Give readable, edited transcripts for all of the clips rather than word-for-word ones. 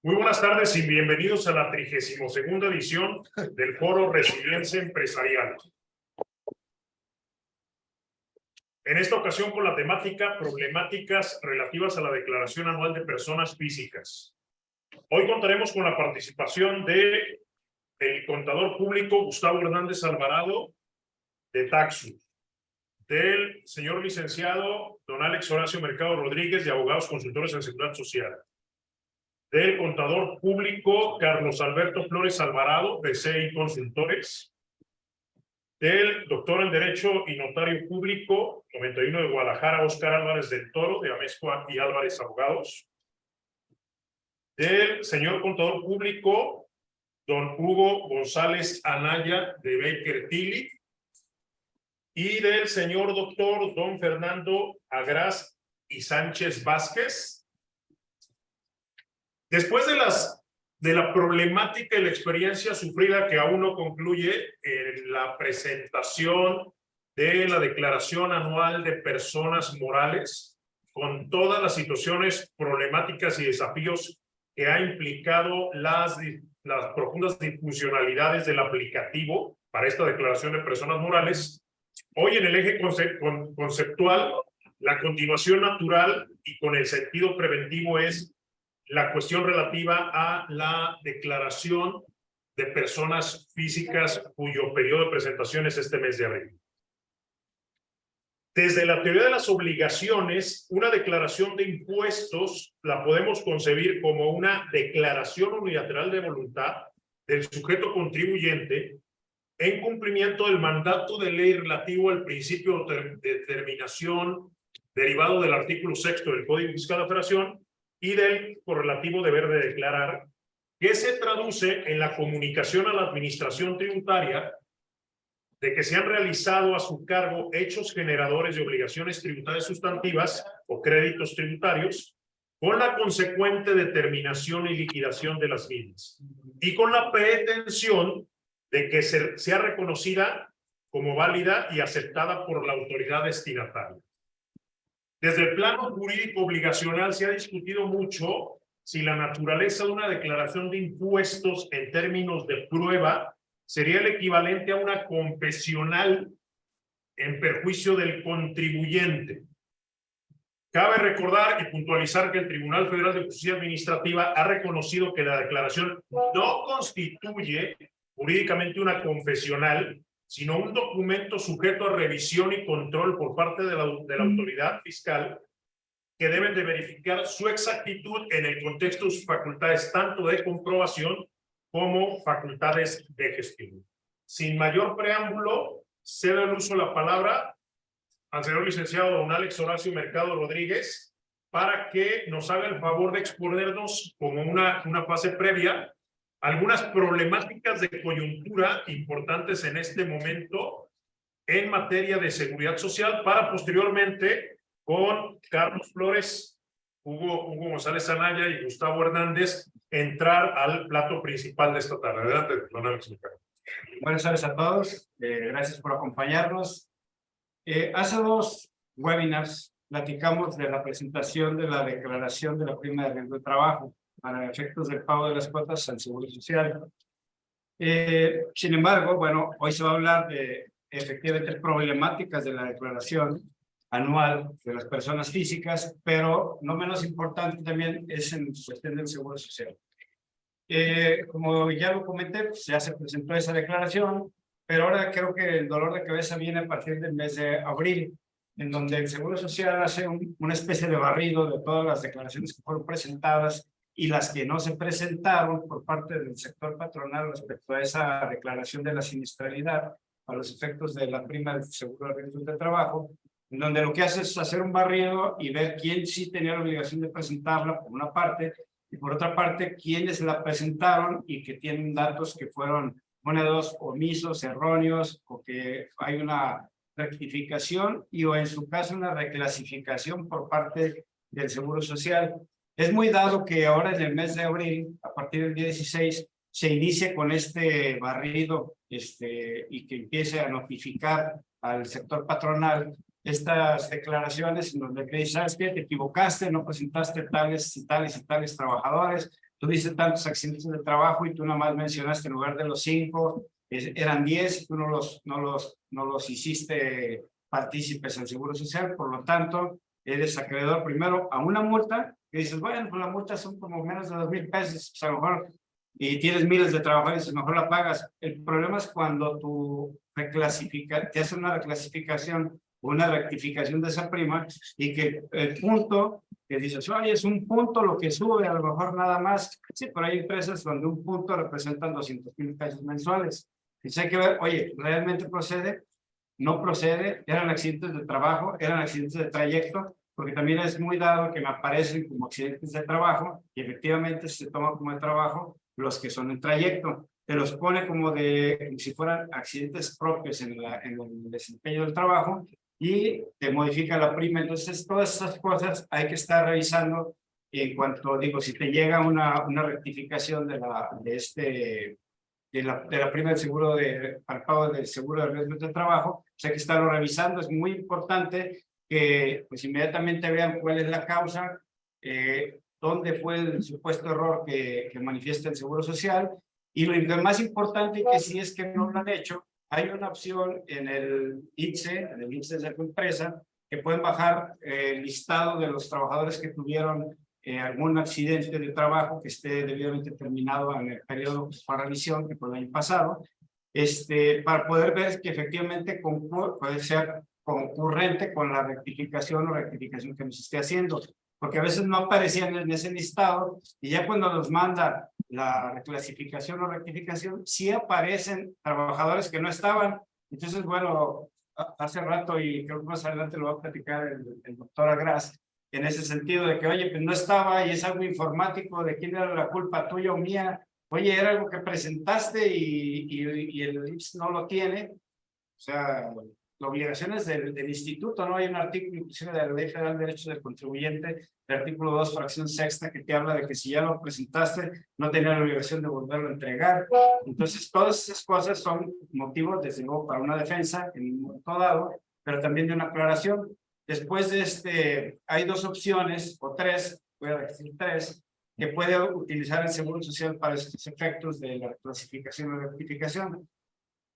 Muy buenas tardes y bienvenidos a la 32ª edición del Foro Resiliencia Empresarial. En esta ocasión con la temática Problemáticas relativas a la Declaración Anual de Personas Físicas. Hoy contaremos con la participación del contador público Gustavo Hernández Alvarado de Taxus, del señor licenciado don Alex Horacio Mercado Rodríguez de Abogados Consultores en Seguridad Social, del contador público Carlos Alberto Flores Alvarado de CI Consultores, del doctor en Derecho y Notario Público 91 de Guadalajara, Óscar Álvarez del Toro de Amezcua y Álvarez Abogados, del señor contador público don Hugo González Anaya de Baker Tilly y del señor doctor don Fernando Agraz y Sánchez Vázquez. Después de la problemática y la experiencia sufrida que aún no concluye en la presentación de la Declaración Anual de Personas Morales, con todas las situaciones problemáticas y desafíos que ha implicado las profundas disfuncionalidades del aplicativo para esta Declaración de Personas Morales, hoy en el eje conceptual, la continuación natural y con el sentido preventivo es la cuestión relativa a la declaración de personas físicas cuyo periodo de presentación es este mes de abril. Desde la teoría de las obligaciones, una declaración de impuestos la podemos concebir como una declaración unilateral de voluntad del sujeto contribuyente en cumplimiento del mandato de ley relativo al principio de determinación derivado del artículo 6 del Código Fiscal de la Federación y del correlativo deber de declarar, que se traduce en la comunicación a la administración tributaria de que se han realizado a su cargo hechos generadores de obligaciones tributarias sustantivas o créditos tributarios, con la consecuente determinación y liquidación de las mismas, y con la pretensión de que sea reconocida como válida y aceptada por la autoridad destinataria. Desde el plano jurídico obligacional se ha discutido mucho si la naturaleza de una declaración de impuestos en términos de prueba sería el equivalente a una confesional en perjuicio del contribuyente. Cabe recordar y puntualizar que el Tribunal Federal de Justicia Administrativa ha reconocido que la declaración no constituye jurídicamente una confesional, sino un documento sujeto a revisión y control por parte de la autoridad fiscal, que deben de verificar su exactitud en el contexto de sus facultades, tanto de comprobación como facultades de gestión. Sin mayor preámbulo, cedo el uso de la palabra al señor licenciado don Alex Horacio Mercado Rodríguez para que nos haga el favor de exponernos como una fase previa algunas problemáticas de coyuntura importantes en este momento en materia de seguridad social, para posteriormente con Carlos Flores, Hugo González Anaya y Gustavo Hernández entrar al plato principal de esta tarde. Adelante, don Alex. Buenas tardes a todos, gracias por acompañarnos. Hace dos webinars platicamos de la presentación de la declaración de la prima de riesgo de trabajo para efectos del pago de las cuotas al Seguro Social. Sin embargo, bueno, hoy se va a hablar de efectivamente problemáticas de la declaración anual de las personas físicas, pero no menos importante también es en cuestión del Seguro Social. Como ya lo comenté, pues ya se presentó esa declaración, pero ahora creo que el dolor de cabeza viene a partir del mes de abril, en donde el Seguro Social hace una especie de barrido de todas las declaraciones que fueron presentadas y las que no se presentaron por parte del sector patronal respecto a esa declaración de la siniestralidad a los efectos de la prima del seguro de riesgos de trabajo, en donde lo que hace es hacer un barrido y ver quién sí tenía la obligación de presentarla por una parte, y por otra parte quiénes la presentaron y que tienen datos que fueron una de dos omisos, erróneos, o que hay una rectificación y o en su caso una reclasificación por parte del Seguro Social. Es muy dado que ahora en el mes de abril, a partir del día 16, se inicie con este barrido y que empiece a notificar al sector patronal estas declaraciones en donde te dicen, ¿sabes qué? Te equivocaste, no presentaste tales y tales y tales trabajadores, tú dices tantos accidentes de trabajo y tú nada más mencionaste en lugar de los 5, eran 10, tú no los hiciste partícipes en Seguro Social, por lo tanto, eres acreedor primero a una multa, que dices, bueno, pues la multa son como menos de 2,000 pesos, pues a lo mejor, y tienes miles de trabajadores, a lo mejor la pagas. El problema es cuando tú te hacen una reclasificación, una rectificación de esa prima, y que el punto, que dices, oye, es un punto lo que sube, a lo mejor nada más. Sí, pero hay empresas donde un punto representan 200,000 pesos mensuales. Y hay que ver, oye, ¿realmente procede? No procede, eran accidentes de trabajo, eran accidentes de trayecto, porque también es muy dado que me aparecen como accidentes de trabajo y efectivamente se toma como de trabajo los que son en trayecto. Te los pone como si fueran accidentes propios en el desempeño del trabajo y te modifica la prima. Entonces, todas esas cosas hay que estar revisando en cuanto, digo, si te llega una rectificación de la prima del seguro al pago del seguro de riesgos de trabajo, pues hay que estarlo revisando. Es muy importante que pues inmediatamente vean cuál es la causa, dónde fue el supuesto error que manifiesta el Seguro Social, y lo más importante es que si es que no lo han hecho, hay una opción en el ITSE de tu empresa, que pueden bajar el listado de los trabajadores que tuvieron algún accidente de trabajo que esté debidamente terminado en el periodo para revisión que fue el año pasado, para poder ver que efectivamente puede ser concurrente con la rectificación o rectificación que nos esté haciendo, porque a veces no aparecían en ese listado y ya cuando nos manda la reclasificación o rectificación, sí aparecen trabajadores que no estaban. Entonces, bueno, hace rato y creo que más adelante lo va a platicar el doctor Agras, en ese sentido de que, oye, pues no estaba y es algo informático, ¿de quién era la culpa, tuya o mía? Oye, era algo que presentaste y el IMSS no lo tiene. O sea, la obligación es del instituto, ¿no? Hay un artículo inclusive de la Ley Federal de Derechos del Contribuyente, el artículo 2, fracción sexta, que te habla de que si ya lo presentaste, no tenía la obligación de volverlo a entregar. Entonces, todas esas cosas son motivos, desde luego, para una defensa en un momento dado, pero también de una aclaración. Después de hay dos opciones, o tres, voy a decir tres, que puede utilizar el Seguro Social para estos efectos de la clasificación o rectificación.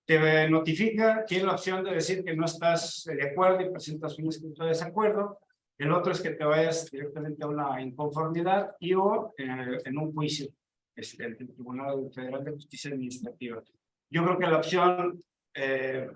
Te notifica, tiene la opción de decir que no estás de acuerdo y presentas un escrito de desacuerdo. El otro es que te vayas directamente a una inconformidad o en un juicio, el Tribunal Federal de Justicia Administrativa. Yo creo que la opción,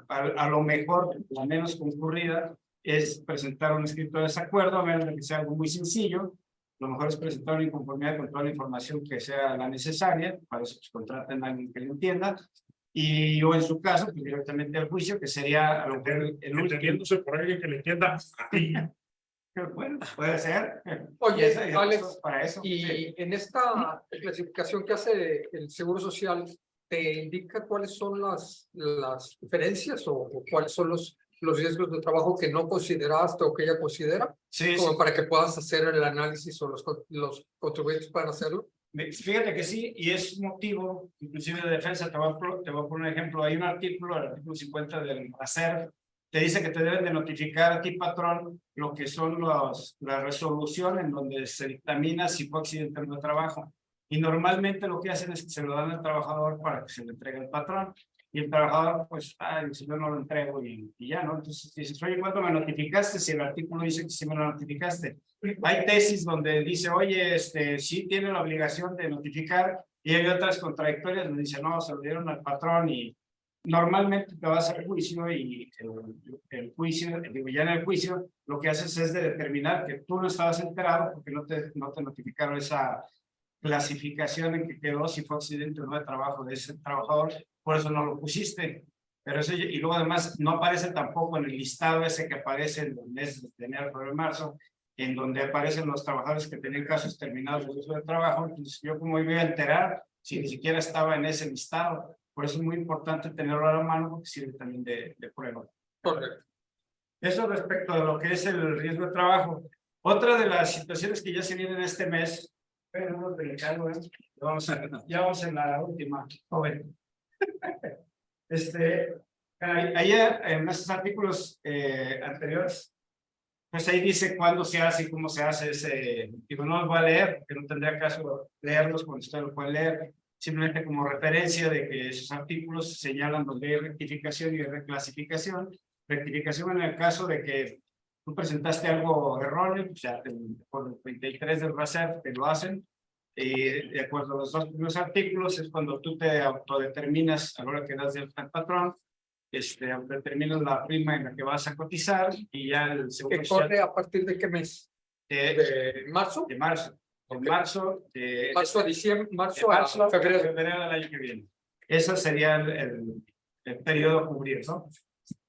a lo mejor, la menos concurrida, es presentar un escrito de desacuerdo, a menos de que sea algo muy sencillo. Lo mejor es presentar una inconformidad con toda la información que sea la necesaria, para eso pues, contraten a alguien que lo entienda, o en su caso, pues, directamente al juicio, que sería a lo mejor el último. Entendiéndose por alguien que le entienda a ti. Bueno, puede ser. Oye, Alex, para eso, y sí. en esta clasificación que hace el Seguro Social, ¿te indica cuáles son las diferencias o cuáles son los riesgos de trabajo que no consideraste o que ella considera? Sí, como sí. para que puedas hacer el análisis o los contribuyentes puedan hacerlo. Fíjate que sí, y es motivo, inclusive de defensa. Te voy a poner un ejemplo. Hay un artículo, el artículo 50 del ACER, te dice que te deben de notificar a ti, patrón, lo que son la resolución en donde se dictamina si fue accidente de trabajo. Y normalmente lo que hacen es que se lo dan al trabajador para que se lo entregue al patrón. Y el trabajador, pues, si yo no lo entrego y ya, ¿no? Entonces dices, oye, ¿cuándo me notificaste? Si el artículo dice que sí me lo notificaste. Hay tesis donde dice, oye, sí tiene la obligación de notificar, y hay otras contradictorias donde dice, no, se lo dieron al patrón, y normalmente te vas al juicio y el juicio, digo, ya en el juicio, lo que haces es de determinar que tú no estabas enterado porque no te notificaron esa clasificación en que quedó si fue accidente o no de trabajo de ese trabajador, por eso no lo pusiste. Pero eso, y luego además no aparece tampoco en el listado ese que aparece en los meses de enero, febrero, marzo, en donde aparecen los trabajadores que tenían casos terminados de uso de trabajo. Entonces, yo como iba a enterar si ni siquiera estaba en ese listado. Por eso es muy importante tenerlo a la mano, porque sirve también de prueba. Correcto. Eso respecto a lo que es el riesgo de trabajo. Otra de las situaciones que ya se vienen este mes, pero no delicado, ya vamos en la última, joven. Ayer, en esos artículos anteriores, Pues ahí dice cuándo se hace y cómo se hace ese. Digo, no los voy a leer, porque no tendría caso leerlos cuando ustedes lo pueden leer. Simplemente como referencia de que esos artículos señalan donde hay rectificación y reclasificación. Rectificación en el caso de que tú presentaste algo erróneo, o sea, por el 33 del RACER te lo hacen. Y de acuerdo a los dos primeros artículos es cuando tú te autodeterminas a la hora que das del patrón, determinas la prima en la que vas a cotizar y ya el seguro ¿Que social corre a partir de qué mes? de ¿Marzo? marzo. En marzo, Marzo a diciembre, de marzo marzo a febrero. del año que viene. Ese sería el periodo a cubrir, ¿no?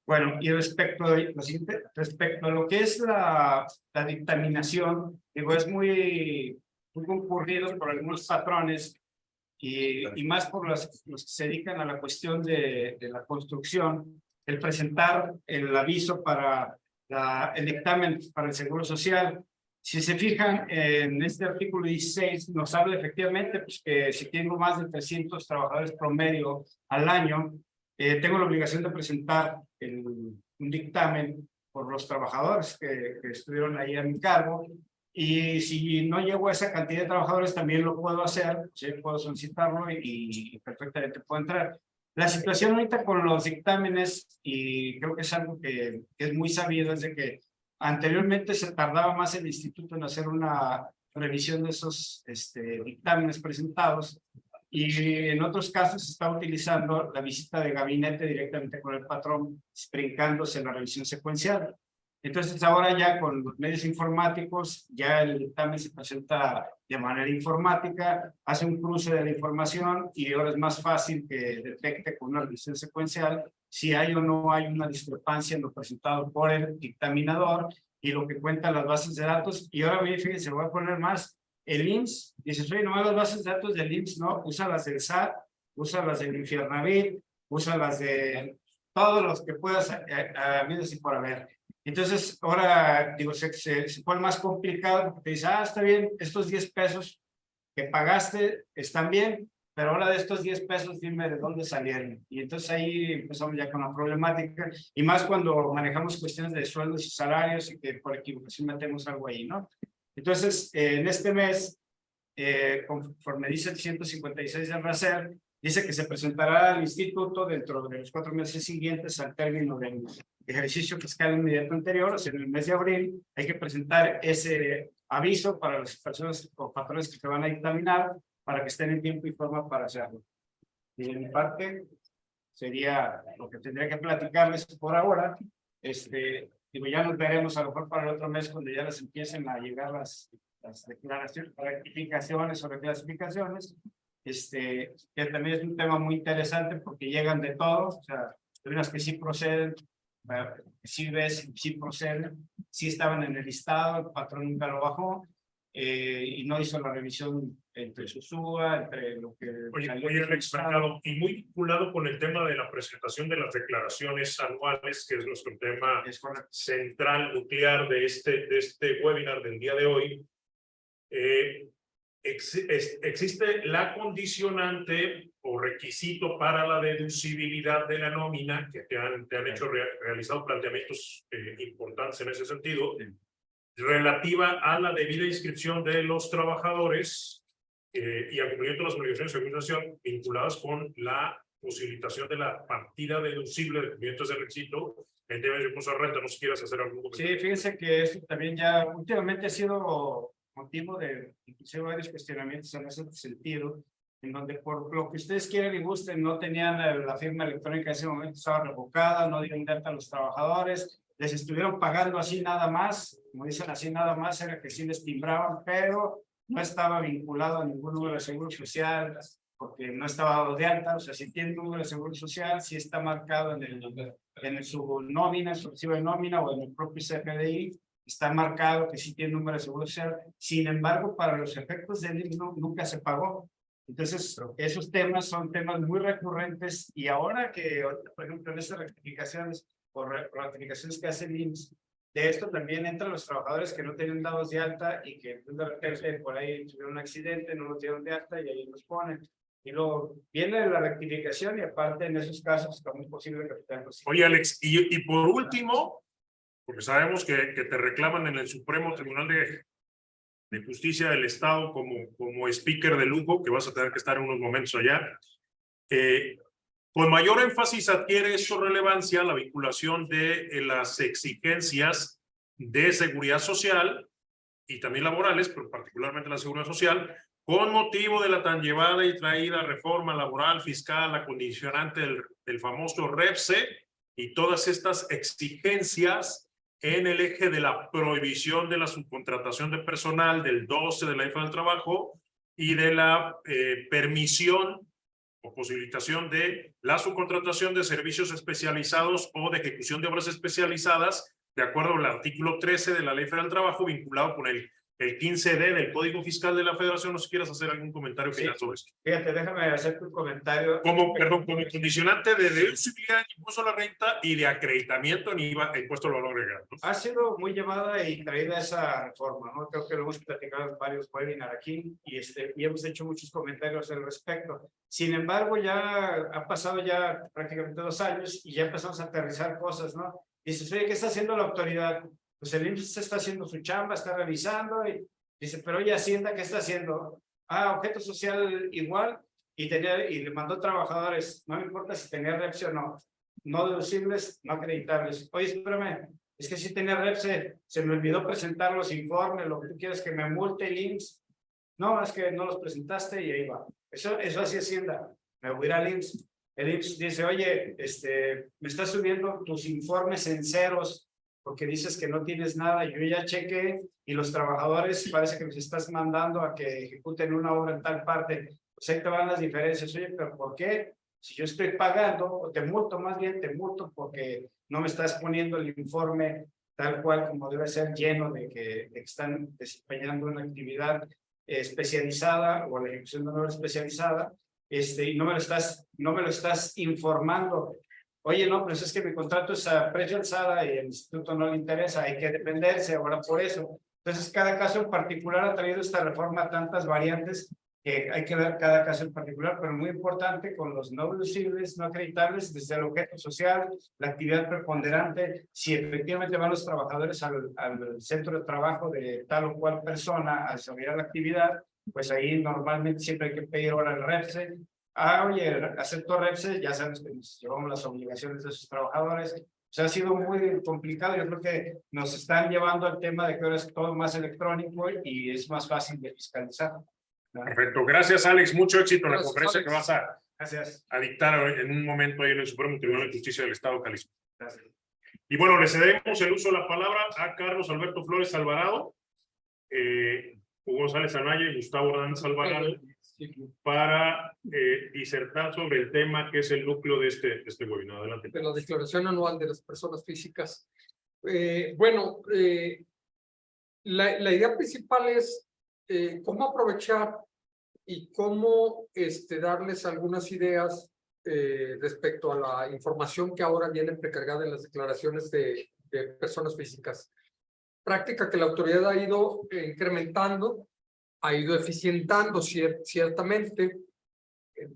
Bueno, y respecto a lo que es la dictaminación, digo, es muy concurrido por algunos patrones y más por los que se dedican a la cuestión de la construcción, el presentar el aviso para el dictamen para el Seguro Social. Si se fijan en este artículo 16, nos habla efectivamente pues, que si tengo más de 300 trabajadores promedio al año, tengo la obligación de presentar un dictamen por los trabajadores que estuvieron ahí a mi cargo. Y si no llego a esa cantidad de trabajadores, también lo puedo hacer, ¿sí? Puedo solicitarlo y perfectamente puedo entrar. La situación ahorita con los dictámenes, y creo que es algo que es muy sabido, es de que anteriormente se tardaba más el instituto en hacer una revisión de esos dictámenes presentados, y en otros casos se está utilizando la visita de gabinete directamente con el patrón, brincándose la revisión secuencial. Entonces ahora ya con los medios informáticos, ya el dictamen se presenta de manera informática, hace un cruce de la información y ahora es más fácil que detecte con una revisión secuencial si hay o no hay una discrepancia en lo presentado por el dictaminador y lo que cuentan las bases de datos. Y ahora fíjense, voy a poner más el IMSS. Dices, oye, no las bases de datos del IMSS, no, usa las del SAT, usa las del Infiernavit, usa las de todos los que puedas, y por haber. Entonces, ahora, digo, se pone más complicado porque te dice, está bien, estos 10 pesos que pagaste están bien, pero ahora de estos 10 pesos dime de dónde salieron. Y entonces ahí empezamos ya con la problemática, y más cuando manejamos cuestiones de sueldos y salarios y que por equivocación metemos algo ahí, ¿no? Entonces, en este mes, conforme dice el 156 del RACER, dice que se presentará al instituto dentro de los 4 meses siguientes al término del ejercicio fiscal inmediato anterior, o sea, en el mes de abril, hay que presentar ese aviso para las personas o patrones que se van a dictaminar para que estén en tiempo y forma para hacerlo. Y de mi parte, sería lo que tendría que platicarles por ahora. Digo, ya nos veremos a lo mejor para el otro mes cuando ya les empiecen a llegar las declaraciones, rectificaciones o reclasificaciones. Que también es un tema muy interesante porque llegan de todos, o sea, hay unas que sí proceden, sí ves, sí proceden, sí estaban en el listado, el patrón nunca lo bajó, y no hizo la revisión entre su SUA, entre lo que... Oye, Alex Mercado, y muy vinculado con el tema de la presentación de las declaraciones anuales, que es nuestro tema central, nuclear de este webinar del día de hoy. Existe la condicionante o requisito para la deducibilidad de la nómina, que te han hecho realizado planteamientos importantes en ese sentido, relativa a la debida inscripción de los trabajadores y al cumplimiento de las obligaciones de seguridad vinculadas con la posibilitación de la partida deducible de cumplimiento de ese requisito en temas de impuesto a renta. No sé si quieras hacer algún comentario. Sí, fíjense que eso también ya últimamente ha sido motivo de inclusive varios cuestionamientos en ese sentido, en donde por lo que ustedes quieren y gusten no tenían la firma electrónica en ese momento, estaba revocada, no dieron de alta a los trabajadores, les estuvieron pagando así nada más, como dicen así nada más, era que sí les timbraban, pero no estaba vinculado a ningún número de seguro social, porque no estaba dado de alta. O sea, si tiene número de seguro social, sí está marcado en su nómina, su recibo de nómina o en el propio CFDI, está marcado que sí tiene número de seguro social. Sin embargo, para los efectos del IMSS nunca se pagó. Entonces, esos temas son temas muy recurrentes, y ahora que, por ejemplo, en estas rectificaciones o ratificaciones que hace el IMSS, de esto también entran los trabajadores que no tienen dados de alta y que por ahí tuvieron un accidente, no los dieron de alta y ahí los ponen. Y luego viene la rectificación y aparte en esos casos está muy posible capital. Oye, Alex, y por último, porque sabemos que te reclaman en el Supremo Tribunal de Justicia del Estado como speaker de lujo, que vas a tener que estar en unos momentos allá. Con mayor énfasis adquiere su relevancia la vinculación de las exigencias de seguridad social y también laborales, pero particularmente la seguridad social, con motivo de la tan llevada y traída reforma laboral, fiscal, acondicionante del famoso REPSE y todas estas exigencias en el eje de la prohibición de la subcontratación de personal, del 12 de la ley del trabajo y de la permisión o posibilitación de la subcontratación de servicios especializados o de ejecución de obras especializadas, de acuerdo al artículo 13 de la Ley Federal del Trabajo, vinculado con el 15D del Código Fiscal de la Federación. No sé si quieres hacer algún comentario final sobre esto. Fíjate, déjame hacerte un comentario. Como condicionante de deducibilidad en impuesto a la renta y de acreditamiento en IVA e impuesto al valor agregado, ¿no? Ha sido muy llevada y traída esa reforma, ¿no? Creo que lo hemos platicado en varios webinars aquí y hemos hecho muchos comentarios al respecto. Sin embargo, ya ha pasado ya prácticamente 2 años y ya empezamos a aterrizar cosas, ¿no? Dices, oye, ¿qué está haciendo la autoridad? Pues el IMSS está haciendo su chamba, está revisando y dice, pero oye, Hacienda, ¿qué está haciendo? Ah, objeto social igual y le mandó trabajadores, no me importa si tenía REPSE o no, no deducibles, no acreditables. Oye, espérame, es que si tenía REPSE, se me olvidó presentar los informes, lo que tú quieres que me multe el IMSS. No, es que no los presentaste y ahí va. Eso hace Hacienda. Me voy a ir al IMSS. El IMSS dice, oye, me estás subiendo tus informes en ceros porque dices que no tienes nada. Yo ya chequé y los trabajadores parece que les estás mandando a que ejecuten una obra en tal parte. Pues ahí te van las diferencias. Oye, pero ¿por qué? Si yo estoy pagando, o te multo más bien, te multo porque no me estás poniendo el informe tal cual como debe ser, lleno de que están desempeñando una actividad especializada o la ejecución de una obra especializada, y no me lo estás informando. Oye, no, pues es que mi contrato es a precio alzada y el instituto no le interesa, hay que dependerse ahora por eso. Entonces, cada caso en particular ha traído esta reforma tantas variantes que hay que ver cada caso en particular, pero muy importante con los no deducibles, no acreditables, desde el objeto social, la actividad preponderante, si efectivamente van los trabajadores al centro de trabajo de tal o cual persona a desarrollar la actividad, pues ahí normalmente siempre hay que pedir ahora el REPSE. Ah, oye, acepto REPSE, ya sabes que nos llevamos las obligaciones de esos trabajadores. O sea, ha sido muy complicado. Yo creo que nos están llevando al tema de que ahora es todo más electrónico y es más fácil de fiscalizar. Perfecto. Gracias, Alex. Mucho éxito en la Gracias, conferencia Alex. que vas a dictar en un momento ahí en el Supremo Tribunal de Justicia del Estado de Jalisco. Gracias. Y bueno, le cedemos el uso de la palabra a Carlos Alberto Flores Alvarado, Hugo González Anaya y Gustavo Hernández Alvarado para disertar sobre el tema que es el núcleo de este webinar. Adelante. De la declaración anual de las personas físicas. La idea principal es cómo aprovechar y cómo darles algunas ideas respecto a la información que ahora viene precargada en las declaraciones de personas físicas. Práctica que la autoridad ha ido incrementando, ha ido eficientando ciertamente,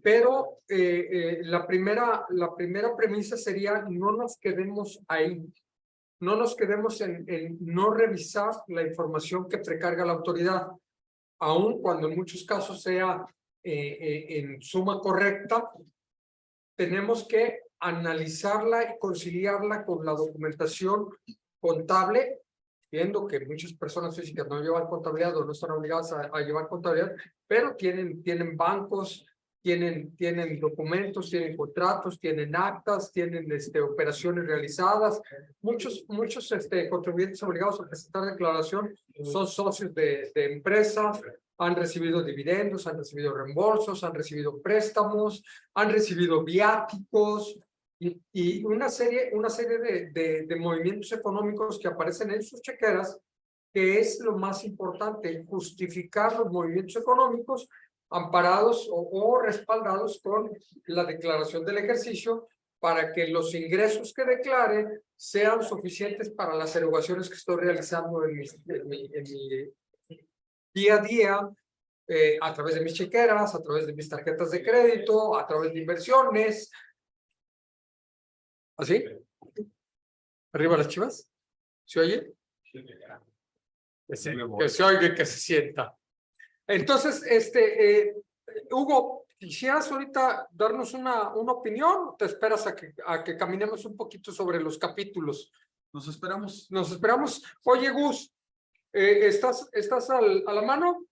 pero la primera premisa sería no nos quedemos ahí. No nos quedemos en no revisar la información que precarga la autoridad, aun cuando en muchos casos sea en suma correcta. Tenemos que analizarla y conciliarla con la documentación contable, viendo que muchas personas físicas no llevan contabilidad o no están obligadas a llevar contabilidad, pero tienen bancos, tienen documentos, tienen contratos, tienen actas, tienen operaciones realizadas. Muchos contribuyentes obligados a presentar declaración son socios de empresas, han recibido dividendos, han recibido reembolsos, han recibido préstamos, han recibido viáticos y una serie de movimientos económicos que aparecen en sus chequeras, que es lo más importante, justificar los movimientos económicos amparados o respaldados con la declaración del ejercicio para que los ingresos que declare sean suficientes para las erogaciones que estoy realizando en mi día a día, a través de mis chequeras, a través de mis tarjetas de crédito, a través de inversiones. ¿Así? ¿Arriba las Chivas? ¿Se oye? Que se oiga y que se sienta. Entonces, Hugo, ¿quisieras ahorita darnos una opinión? ¿O te esperas a que caminemos un poquito sobre los capítulos? Nos esperamos. Nos esperamos. Oye, Gus, ¿estás a la mano?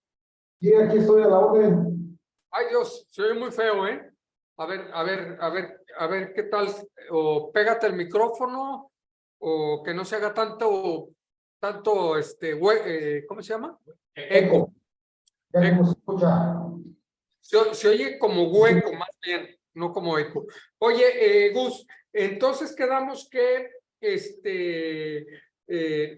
Sí, aquí estoy a la orden. Ay, Dios, se oye muy feo, ¿eh? A ver, ¿qué tal? O pégate el micrófono, o que no se haga tanto, ¿cómo se llama? Eco. Ya como se escucha. Se oye como hueco, más bien, no como eco. Oye, Gus, entonces quedamos que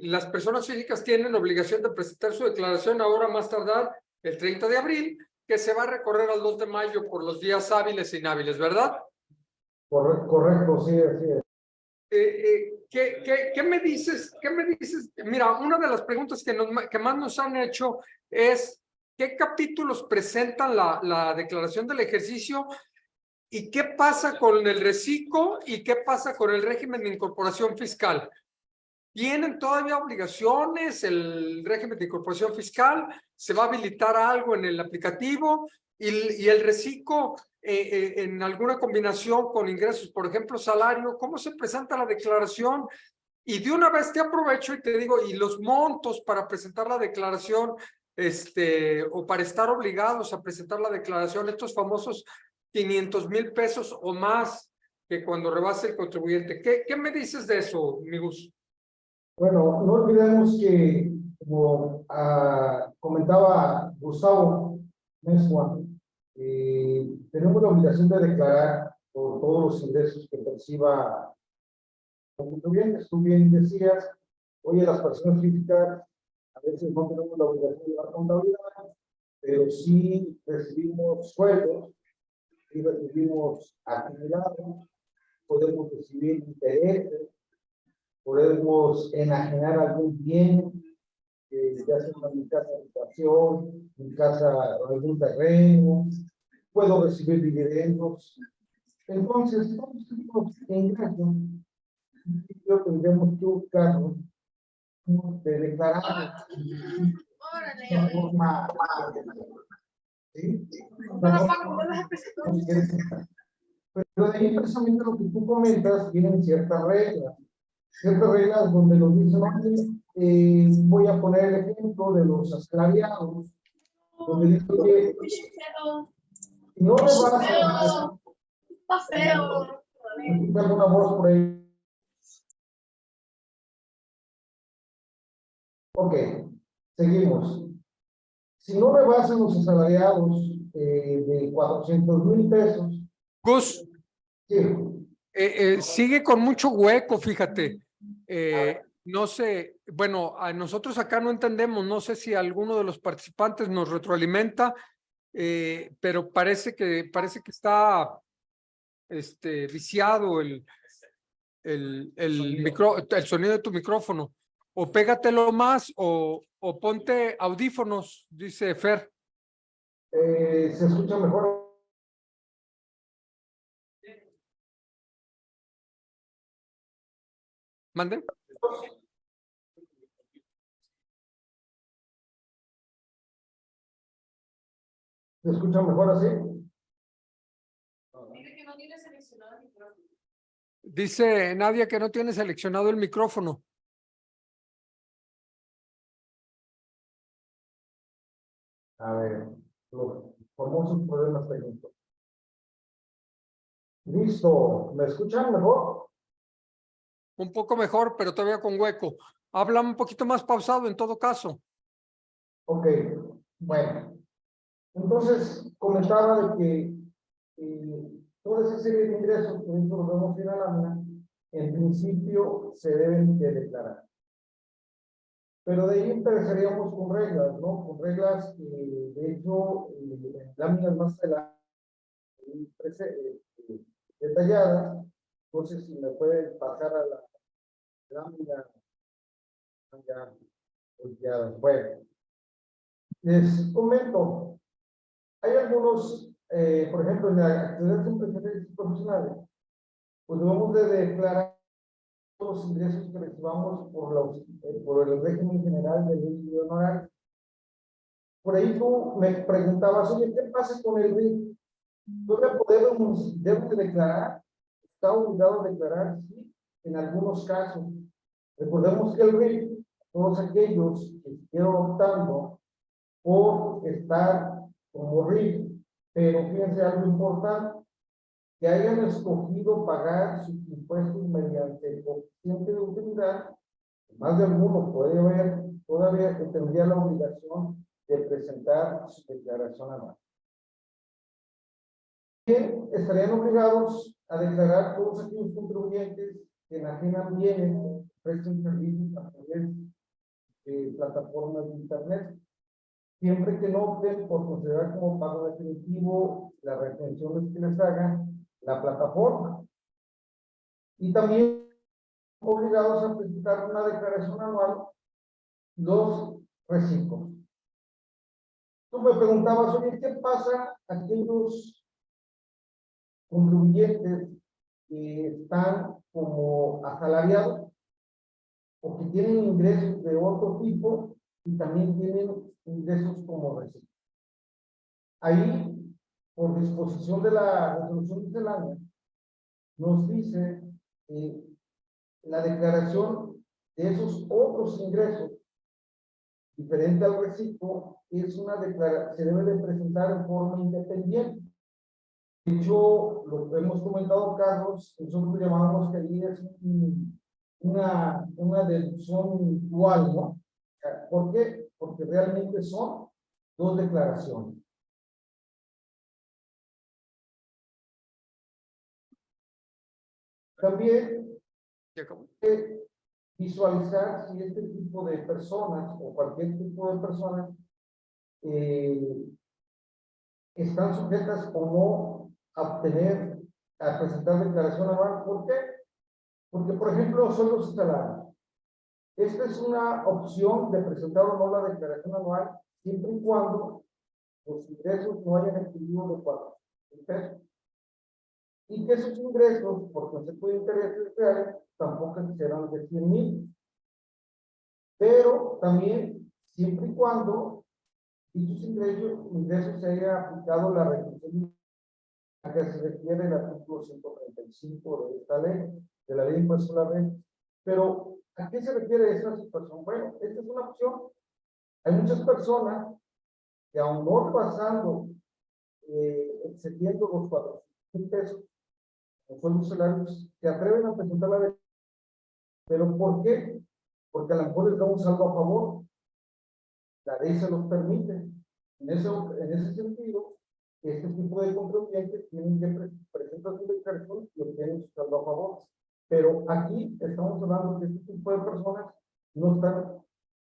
las personas físicas tienen obligación de presentar su declaración ahora más tardar el 30 de abril, que se va a recorrer al 2 de mayo por los días hábiles e inhábiles, ¿verdad? Correcto, sí, así es. ¿Qué me dices? ¿Qué me dices? Mira, una de las preguntas que más nos han hecho es ¿qué capítulos presentan la declaración del ejercicio? ¿Y qué pasa con el reciclo? ¿Y qué pasa con el régimen de incorporación fiscal? ¿Tienen todavía obligaciones el régimen de incorporación fiscal? ¿Se va a habilitar algo en el aplicativo? ¿Y el reciclo en alguna combinación con ingresos, por ejemplo, salario? ¿Cómo se presenta la declaración? Y de una vez te aprovecho y te digo, ¿y los montos para presentar la declaración, o para estar obligados a presentar la declaración, estos famosos 500,000 pesos o más que cuando rebase el contribuyente? ¿Qué me dices de eso, mi Gus? Bueno, no olvidemos que, como comentaba Gustavo Mezcua, tenemos la obligación de declarar por todos los ingresos que perciba el contribuyente. Tú bien decías, oye, las personas físicas a veces no tenemos la obligación de llevar contabilidad, pero sí recibimos sueldos, sí recibimos actividades, podemos recibir intereses, podemos enajenar algún bien, ya sea mi casa de habitación, mi casa, algún terreno, puedo recibir dividendos. Entonces, todos estos ingresos, yo tendremos que buscarlos de declarar de forma, ¿sí? Pero de ahí precisamente lo que tú comentas, tienen ciertas reglas donde nos dicen, voy a poner el ejemplo de los asalariados, donde dice que si no rebasas, Está feo. escuché alguna voz por ahí. Ok, seguimos. Si no rebasan los asalariados de 400,000 pesos, Gus, sí, sigue con mucho hueco, fíjate. No sé, bueno, a nosotros acá no entendemos, no sé si alguno de los participantes nos retroalimenta, pero parece que está viciado el sonido de tu micrófono. O pégatelo más o ponte audífonos, dice Fer. se escucha mejor. ¿Mande? ¿Se escucha mejor así? Dice Nadia que no tiene seleccionado el micrófono. A ver, los famosos problemas técnicos. Listo, ¿me escuchan mejor? Un poco mejor, pero todavía con hueco. Habla un poquito más pausado en todo caso. Ok, bueno. Entonces, comentaba de que toda esa serie de ingresos que nosotros vemos en la lámina, en principio se deben de declarar. Pero de ahí empezaríamos con reglas, ¿no? Con reglas que, de hecho, en láminas más adelante, detalladas. Entonces, si me pueden pasar a la lámina ya, bueno, les comento, hay algunos, por ejemplo, en la actividad de profesionales, pues debemos de declarar los ingresos que recibamos por el régimen general del líquido honorario. Por ahí tú me preguntabas, oye, ¿qué pasa con el RIF? ¿Todavía debe declarar? ¿Está obligado a declarar? Sí, en algunos casos. Recordemos que el RIF, todos aquellos que estuvieron optando por estar como RIF, pero fíjense algo importante, que hayan escogido pagar sus impuestos mediante el coeficiente de utilidad, más de alguno puede haber, todavía que tendría la obligación de presentar su declaración anual. Bien, estarían obligados a declarar todos aquellos contribuyentes que enajenan bienes, prestan servicios a través de plataformas de internet, siempre que no opten por considerar como pago definitivo las retenciones que les haga la plataforma. Y también obligados a presentar una declaración anual, los reciclos. Tú me preguntabas, oye, ¿qué pasa a aquellos contribuyentes que están como asalariados o que tienen ingresos de otro tipo y también tienen ingresos como reciclos? Ahí, por disposición de la resolución miscelánea, nos dice que la declaración de esos otros ingresos diferente al reciclo es una declaración, se debe de presentar en forma independiente. De hecho, lo que hemos comentado, Carlos, nosotros llamamos que ahí es una deducción dual, ¿no? ¿Por qué? Porque realmente son dos declaraciones. También visualizar si este tipo de personas o cualquier tipo de personas están sujetas o no a presentar declaración anual. ¿Por qué? Porque, por ejemplo, son los salarios. Esta es una opción de presentar o no la declaración anual, siempre y cuando los ingresos no hayan excedido de 4,000 pesos. Y que esos ingresos, por concepto de intereses reales, tampoco serán de 100,000. Pero también, siempre y cuando dichos ingresos se haya aplicado la retención a que se refiere el artículo 135 de esta ley, de la ley de impuesto a la renta. Pero, ¿a qué se refiere esta situación? Bueno, esta es una opción. Hay muchas personas que, aun no pasando, excediendo los 4,000 pesos, o son los salarios, se atreven a presentar la declaración. ¿Pero por qué? Porque a lo mejor les da un saldo a favor. La ley se los permite. En ese sentido, este tipo de contribuyentes tienen que presentar su declaración y obtienen su saldo a favor. Pero aquí estamos hablando de este tipo de personas no están,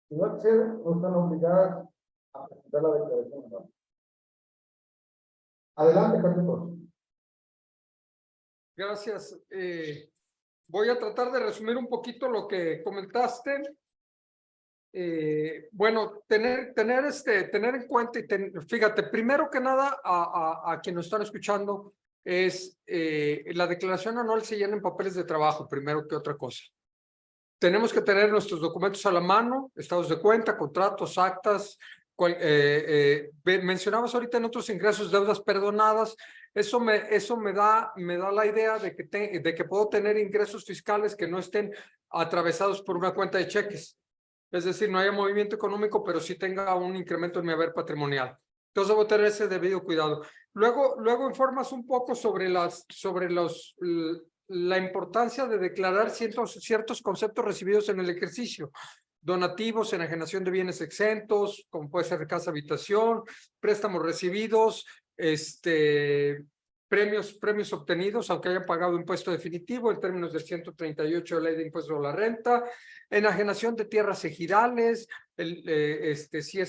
si no acceden, no están obligadas a presentar la declaración anual. Adelante, Carlos. Gracias. Voy a tratar de resumir un poquito lo que comentaste. Bueno, tener en cuenta y fíjate, primero que nada, a quien nos están escuchando, es la declaración anual se llena en papeles de trabajo, primero que otra cosa. Tenemos que tener nuestros documentos a la mano, estados de cuenta, contratos, actas. Mencionabas ahorita en otros ingresos, deudas perdonadas. Eso me da la idea de que puedo tener ingresos fiscales que no estén atravesados por una cuenta de cheques. Es decir, no haya movimiento económico, pero sí tenga un incremento en mi haber patrimonial. Entonces debo tener ese debido cuidado. Luego informas un poco sobre la importancia de declarar ciertos conceptos recibidos en el ejercicio. Donativos, enajenación de bienes exentos, como puede ser casa habitación, préstamos recibidos, premios obtenidos, aunque hayan pagado impuesto definitivo en términos del 138 de la Ley de Impuesto a la Renta, enajenación de tierras ejidales, si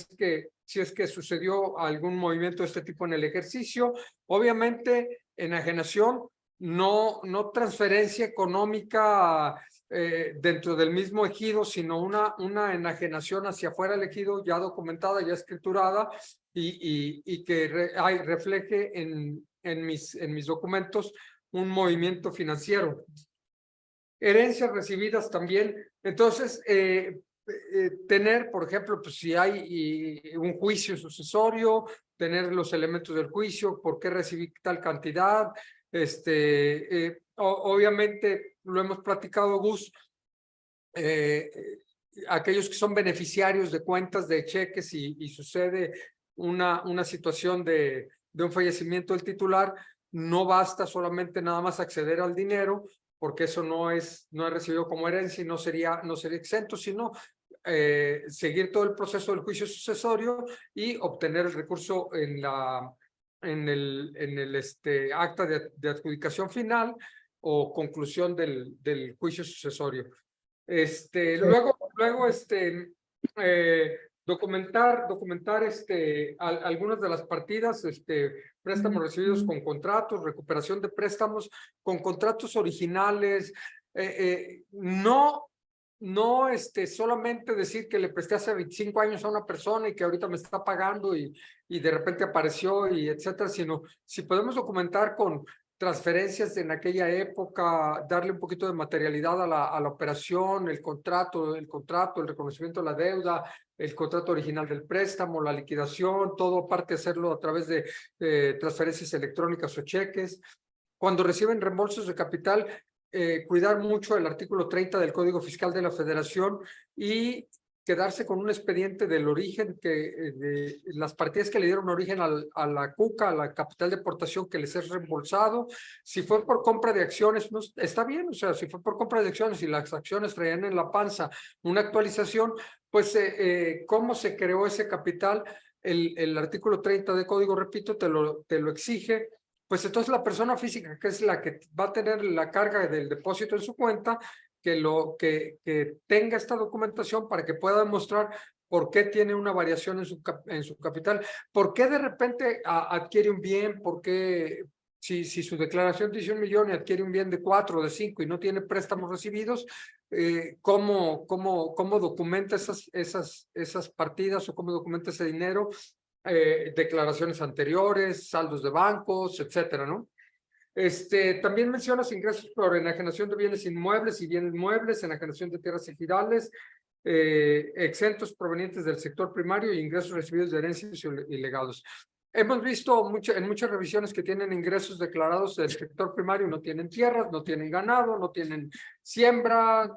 es que sucedió algún movimiento de este tipo en el ejercicio. Obviamente, enajenación, no transferencia económica dentro del mismo ejido, sino una enajenación hacia afuera del ejido ya documentada, ya escriturada y que refleje en mis documentos un movimiento financiero. herencias recibidas también. Entonces, tener, por ejemplo, pues si hay un juicio sucesorio, tener los elementos del juicio, por qué recibí tal cantidad, obviamente lo hemos platicado, Gus, aquellos que son beneficiarios de cuentas de cheques y sucede una situación de un fallecimiento del titular, no basta solamente nada más acceder al dinero, porque eso no es recibido como herencia y no sería exento, sino seguir todo el proceso del juicio sucesorio y obtener el recurso en el acta de adjudicación final o conclusión del juicio sucesorio. Luego, documentar algunas de las partidas, préstamos recibidos con contratos, recuperación de préstamos con contratos originales, no solamente decir que le presté hace 25 años a una persona y que ahorita me está pagando y de repente apareció y etcétera, sino si podemos documentar con transferencias en aquella época, darle un poquito de materialidad a la operación, el contrato, el reconocimiento de la deuda, el contrato original del préstamo, la liquidación, todo aparte hacerlo a través de transferencias electrónicas o cheques. Cuando reciben reembolsos de capital, cuidar mucho el artículo 30 del Código Fiscal de la Federación y quedarse con un expediente del origen de las partidas que le dieron origen a la CUCA, a la capital de aportación que les es reembolsado. Si fue por compra de acciones, no, está bien, o sea, si fue por compra de acciones y las acciones traían en la panza una actualización, pues cómo se creó ese capital, el artículo 30 del código, repito, te lo exige. Pues entonces la persona física, que es la que va a tener la carga del depósito en su cuenta, que tenga esta documentación para que pueda demostrar por qué tiene una variación en su capital, por qué de repente adquiere un bien, por qué si su declaración dice 1 millón y adquiere un bien de 4 o de 5 y no tiene préstamos recibidos, ¿cómo documenta esas partidas o cómo documenta ese dinero? Declaraciones anteriores, saldos de bancos, etcétera, ¿no? También mencionas ingresos por enajenación de bienes inmuebles y bienes muebles, enajenación de tierras ejidales, exentos provenientes del sector primario y ingresos recibidos de herencias y legados. Hemos visto en muchas revisiones que tienen ingresos declarados del sector primario, no tienen tierras, no tienen ganado, no tienen siembra,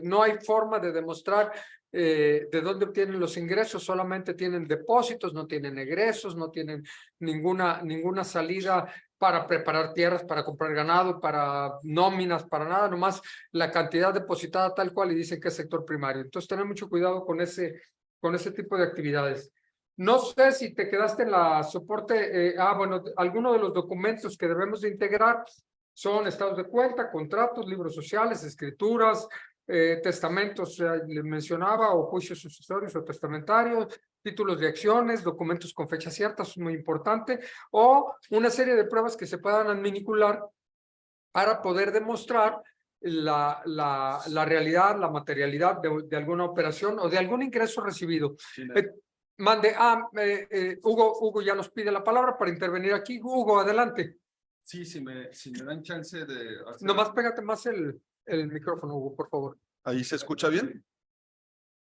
no hay forma de demostrar de dónde obtienen los ingresos, solamente tienen depósitos, no tienen egresos, no tienen ninguna salida para preparar tierras, para comprar ganado, para nóminas, para nada, nomás la cantidad depositada tal cual y dicen que es sector primario. Entonces, tener mucho cuidado con ese tipo de actividades. No sé si te quedaste en la soporte, bueno, algunos de los documentos que debemos de integrar son estados de cuenta, contratos, libros sociales, escrituras, testamentos, les mencionaba, o juicios sucesorios o testamentarios, títulos de acciones, documentos con fecha cierta, es muy importante, o una serie de pruebas que se puedan adminicular para poder demostrar la realidad, la materialidad de alguna operación o de algún ingreso recibido. Hugo ya nos pide la palabra para intervenir aquí. Hugo, adelante. Sí, si me dan chance de hacer... Nomás pégate más el micrófono, Hugo, por favor. ¿Ahí se escucha bien?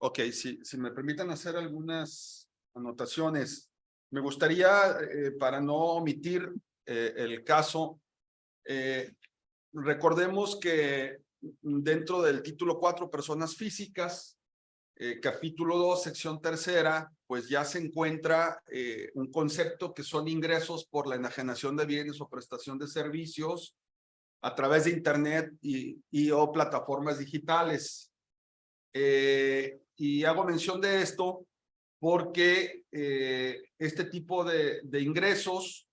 Ok, si me permiten hacer algunas anotaciones. Me gustaría, para no omitir el caso, recordemos que dentro del título 4, personas físicas, capítulo 2, sección 3, pues ya se encuentra un concepto que son ingresos por la enajenación de bienes o prestación de servicios a través de internet y o plataformas digitales. Y hago mención de esto porque este tipo de ingresos,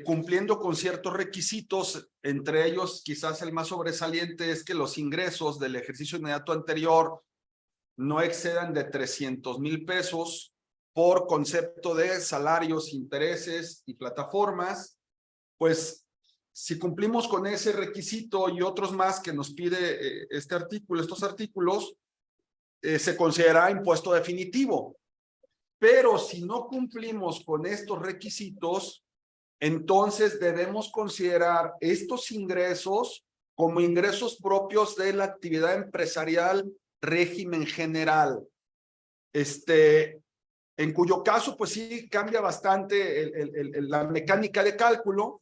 cumpliendo con ciertos requisitos, entre ellos quizás el más sobresaliente es que los ingresos del ejercicio inmediato anterior no excedan de 300,000 pesos por concepto de salarios, intereses y plataformas. Pues si cumplimos con ese requisito y otros más que nos pide estos artículos, se considera impuesto definitivo. Pero si no cumplimos con estos requisitos, entonces debemos considerar estos ingresos como ingresos propios de la actividad empresarial, régimen general. En cuyo caso, pues sí cambia bastante la mecánica de cálculo,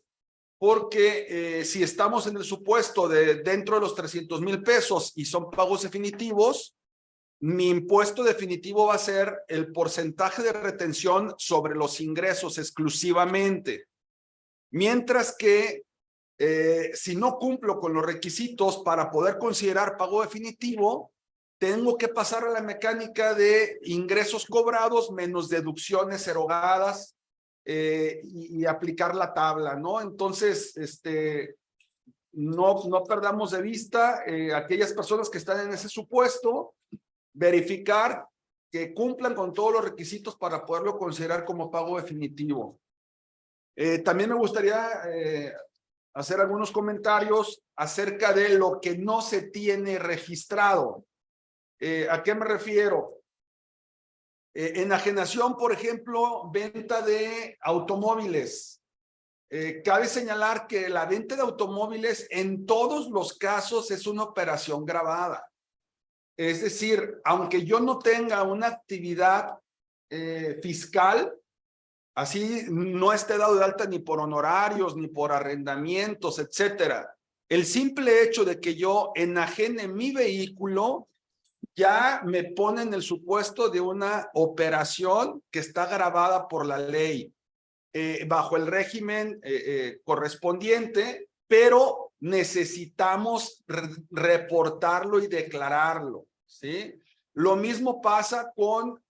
porque si estamos en el supuesto de dentro de los 300,000 pesos y son pagos definitivos, mi impuesto definitivo va a ser el porcentaje de retención sobre los ingresos exclusivamente. Mientras que si no cumplo con los requisitos para poder considerar pago definitivo, tengo que pasar a la mecánica de ingresos cobrados menos deducciones erogadas y aplicar la tabla, ¿no? Entonces, no perdamos de vista aquellas personas que están en ese supuesto, verificar que cumplan con todos los requisitos para poderlo considerar como pago definitivo. También me gustaría hacer algunos comentarios acerca de lo que no se tiene registrado. ¿A qué me refiero? Enajenación, por ejemplo, venta de automóviles. Cabe señalar que la venta de automóviles en todos los casos es una operación gravada. Es decir, aunque yo no tenga una actividad fiscal, así no esté dado de alta ni por honorarios, ni por arrendamientos, etcétera, el simple hecho de que yo enajene mi vehículo ya me pone en el supuesto de una operación que está gravada por la ley bajo el régimen correspondiente, pero necesitamos reportarlo y declararlo, ¿sí? Lo mismo pasa con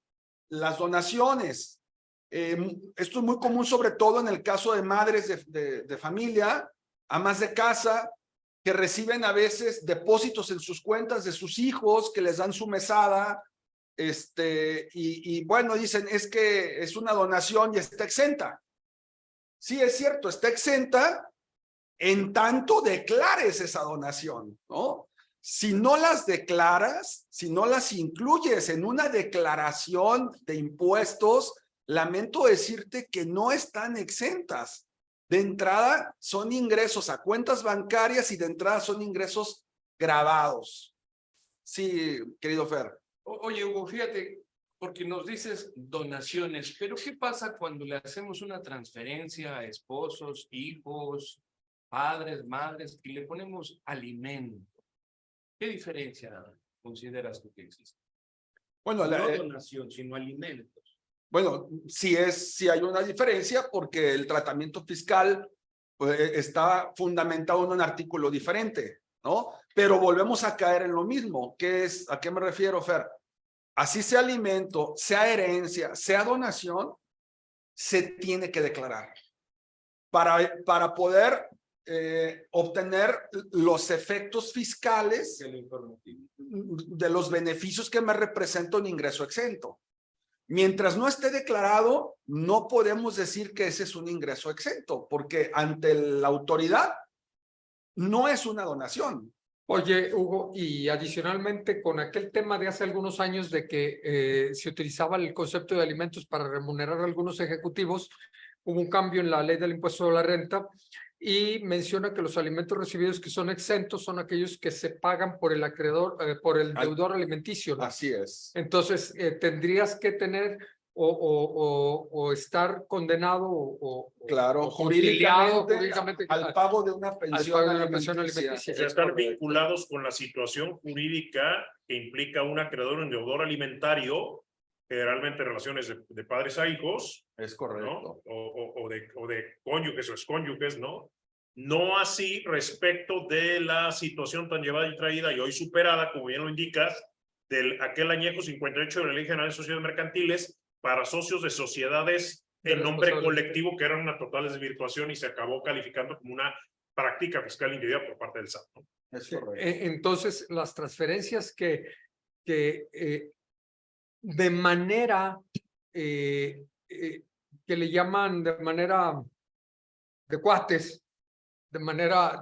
las donaciones. Esto es muy común, sobre todo en el caso de madres de familia, amas de casa, que reciben a veces depósitos en sus cuentas de sus hijos, que les dan su mesada, y bueno, dicen, es que es una donación y está exenta. Sí, es cierto, está exenta en tanto declares esa donación, ¿no? Si no las declaras, si no las incluyes en una declaración de impuestos, lamento decirte que no están exentas. De entrada son ingresos a cuentas bancarias y de entrada son ingresos grabados. Sí, querido Fer. Oye, Hugo, fíjate, porque nos dices donaciones, pero ¿qué pasa cuando le hacemos una transferencia a esposos, hijos, padres, madres y le ponemos alimento? ¿Qué diferencia consideras tú que existe? Bueno, No donación, sino alimentos. Bueno, sí hay una diferencia porque el tratamiento fiscal pues, está fundamentado en un artículo diferente, ¿no? Pero volvemos a caer en lo mismo, que es, ¿a qué me refiero, Fer? Así sea alimento, sea herencia, sea donación, se tiene que declarar para poder obtener los efectos fiscales de los beneficios que me representa un ingreso exento. Mientras no esté declarado, no podemos decir que ese es un ingreso exento, porque ante la autoridad no es una donación. Oye, Hugo, y adicionalmente con aquel tema de hace algunos años de que se utilizaba el concepto de alimentos para remunerar a algunos ejecutivos, hubo un cambio en la ley del impuesto de la renta y menciona que los alimentos recibidos que son exentos son aquellos que se pagan por el acreedor, por el deudor alimenticio, ¿no? Así es. Entonces, tendrías que tener o estar condenado claro, o jurídicamente al pago de una pensión alimenticia. O sea, están vinculados con la situación jurídica que implica un acreedor, un deudor alimentario, generalmente relaciones de padres a hijos. Es correcto. ¿No? O de cónyuges o excónyuges, ¿no? No así respecto de la situación tan llevada y traída y hoy superada, como bien lo indicas, del aquel añejo 58 de la Ley General de Sociedades Mercantiles para socios de sociedades en nombre colectivo, que era una total desvirtuación y se acabó calificando como una práctica fiscal indebida por parte del SAT, ¿no? Es correcto. Entonces, las transferencias que de manera que le llaman de manera de cuates, de manera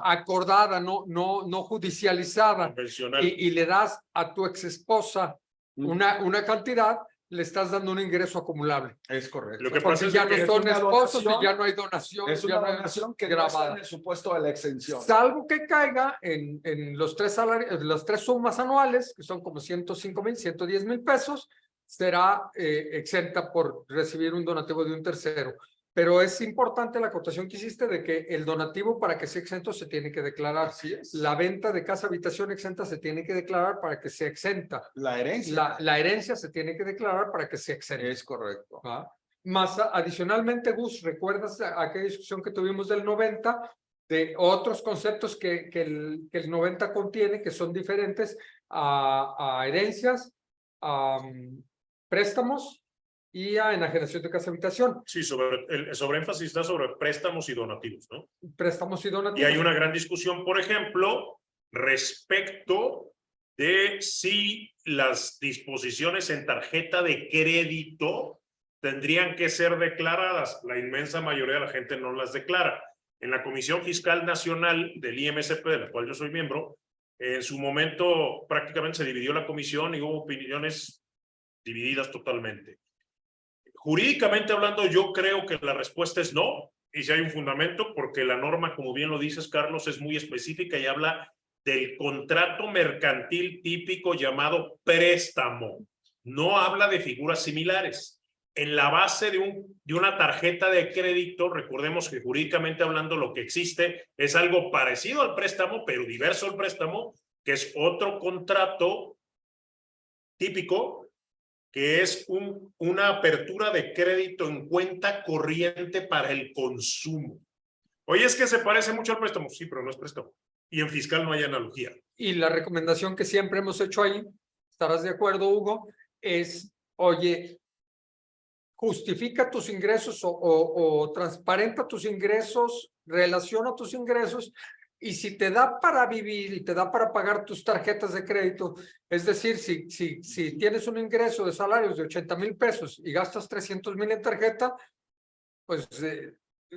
acordada, no judicializada, y le das a tu exesposa una cantidad, le estás dando un ingreso acumulable. Es correcto. Lo que Porque pasa es ya que no es son una esposos y donación, ya no hay donación. Es ya una no hay donación que no está en el supuesto de la exención. Salvo que caiga en los tres salarios, las tres sumas anuales, que son como 105,000, 110,000 pesos, será exenta por recibir un donativo de un tercero. Pero es importante la acotación que hiciste de que el donativo para que sea exento se tiene que declarar. Así es. La venta de casa habitación exenta se tiene que declarar para que sea exenta. La herencia. La herencia se tiene que declarar para que sea exenta. Es correcto. ¿Va? Más adicionalmente, Gus, ¿recuerdas aquella discusión que tuvimos del 90? De otros conceptos que el 90 contiene, que son diferentes a herencias, a préstamos y a enajenación de casa habitación. sí, el sobreénfasis está sobre préstamos y donativos, ¿no? Préstamos y donativos. Y hay una gran discusión, por ejemplo, respecto de si las disposiciones en tarjeta de crédito tendrían que ser declaradas. La inmensa mayoría de la gente no las declara. En la Comisión Fiscal Nacional del IMSP, de la cual yo soy miembro, en su momento prácticamente se dividió la comisión y hubo opiniones divididas totalmente. Jurídicamente hablando, yo creo que la respuesta es no, y si hay un fundamento, porque la norma, como bien lo dices, Carlos, es muy específica y habla del contrato mercantil típico llamado préstamo. No habla de figuras similares. En la base de una tarjeta de crédito, recordemos que jurídicamente hablando lo que existe es algo parecido al préstamo, pero diverso al préstamo, que es otro contrato típico, que es una apertura de crédito en cuenta corriente para el consumo. Oye, es que se parece mucho al préstamo. Sí, pero no es préstamo. Y en fiscal no hay analogía. Y la recomendación que siempre hemos hecho ahí, estarás de acuerdo, Hugo, es, oye, justifica tus ingresos o transparenta tus ingresos, relaciona tus ingresos, y si te da para vivir y te da para pagar tus tarjetas de crédito, es decir, si tienes un ingreso de salarios de 80,000 pesos y gastas 300,000 en tarjeta, pues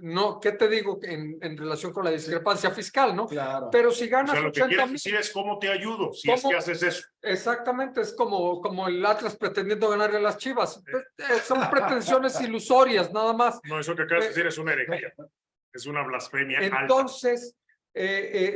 no, ¿qué te digo en relación con la discrepancia fiscal, no? Claro. Pero si O ganas sea, lo que 80,000. quieres decir es cómo te ayudo, si es que haces eso. Exactamente, es como el Atlas pretendiendo ganarle a las Chivas. Son pretensiones ilusorias, nada más. No, eso que acabas de decir es una herejía. Es una blasfemia alta. Entonces,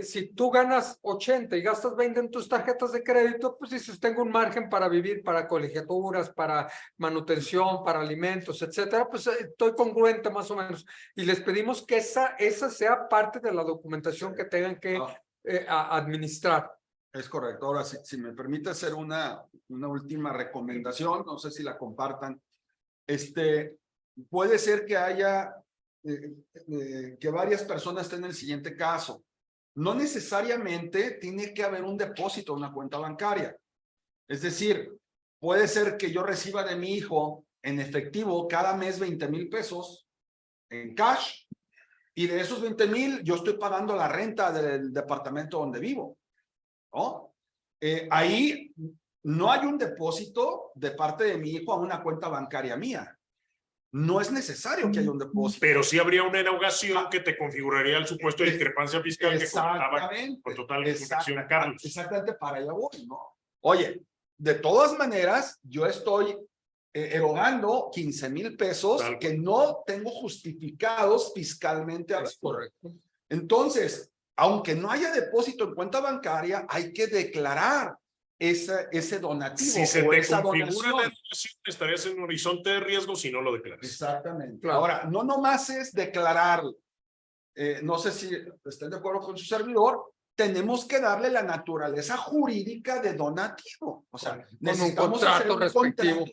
si tú ganas 80 y gastas 20 en tus tarjetas de crédito, pues dices, tengo un margen para vivir, para colegiaturas, para manutención, para alimentos, etcétera, pues estoy congruente más o menos. Y les pedimos que esa sea parte de la documentación que tengan que administrar. Es correcto. Ahora, si me permite hacer una última recomendación, no sé si la compartan. Puede ser que haya que varias personas estén en el siguiente caso. No necesariamente tiene que haber un depósito en una cuenta bancaria. Es decir, puede ser que yo reciba de mi hijo en efectivo cada mes 20,000 pesos en cash, y de esos 20,000 yo estoy pagando la renta del departamento donde vivo, ¿no? Ahí no hay un depósito de parte de mi hijo a una cuenta bancaria mía. No es necesario que haya un depósito. Pero sí habría una erogación que te configuraría el supuesto de discrepancia fiscal que contaba con total protección, Carlos. Exactamente, para allá voy, ¿no? Oye, de todas maneras, yo estoy erogando 15,000 pesos que no tengo justificados fiscalmente. Es correcto. Entonces, aunque no haya depósito en cuenta bancaria, hay que declarar ese donativo. Si se o te esa configura donación. la donación, estarías en un horizonte de riesgo si no lo declaras. Exactamente. Claro. Ahora, no nomás es declarar, no sé si estén de acuerdo con su servidor, tenemos que darle la naturaleza jurídica de donativo. O sea, necesitamos hacer un respectivo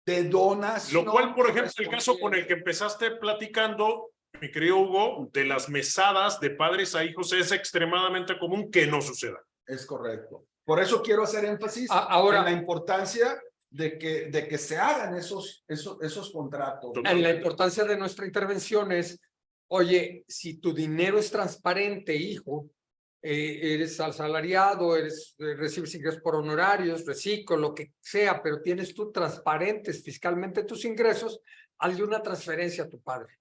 de donación. Lo cual, por ejemplo, el caso con el que empezaste platicando, mi querido Hugo, de las mesadas de padres a hijos, es extremadamente común que no suceda. Es correcto. Por eso quiero hacer énfasis ahora, en la importancia de que se hagan esos contratos. en la importancia de nuestra intervención es, oye, si tu dinero es transparente, hijo, eres asalariado, recibes ingresos por honorarios, reciclo, lo que sea, pero tienes tú transparentes fiscalmente tus ingresos, hazle una transferencia a tu padre.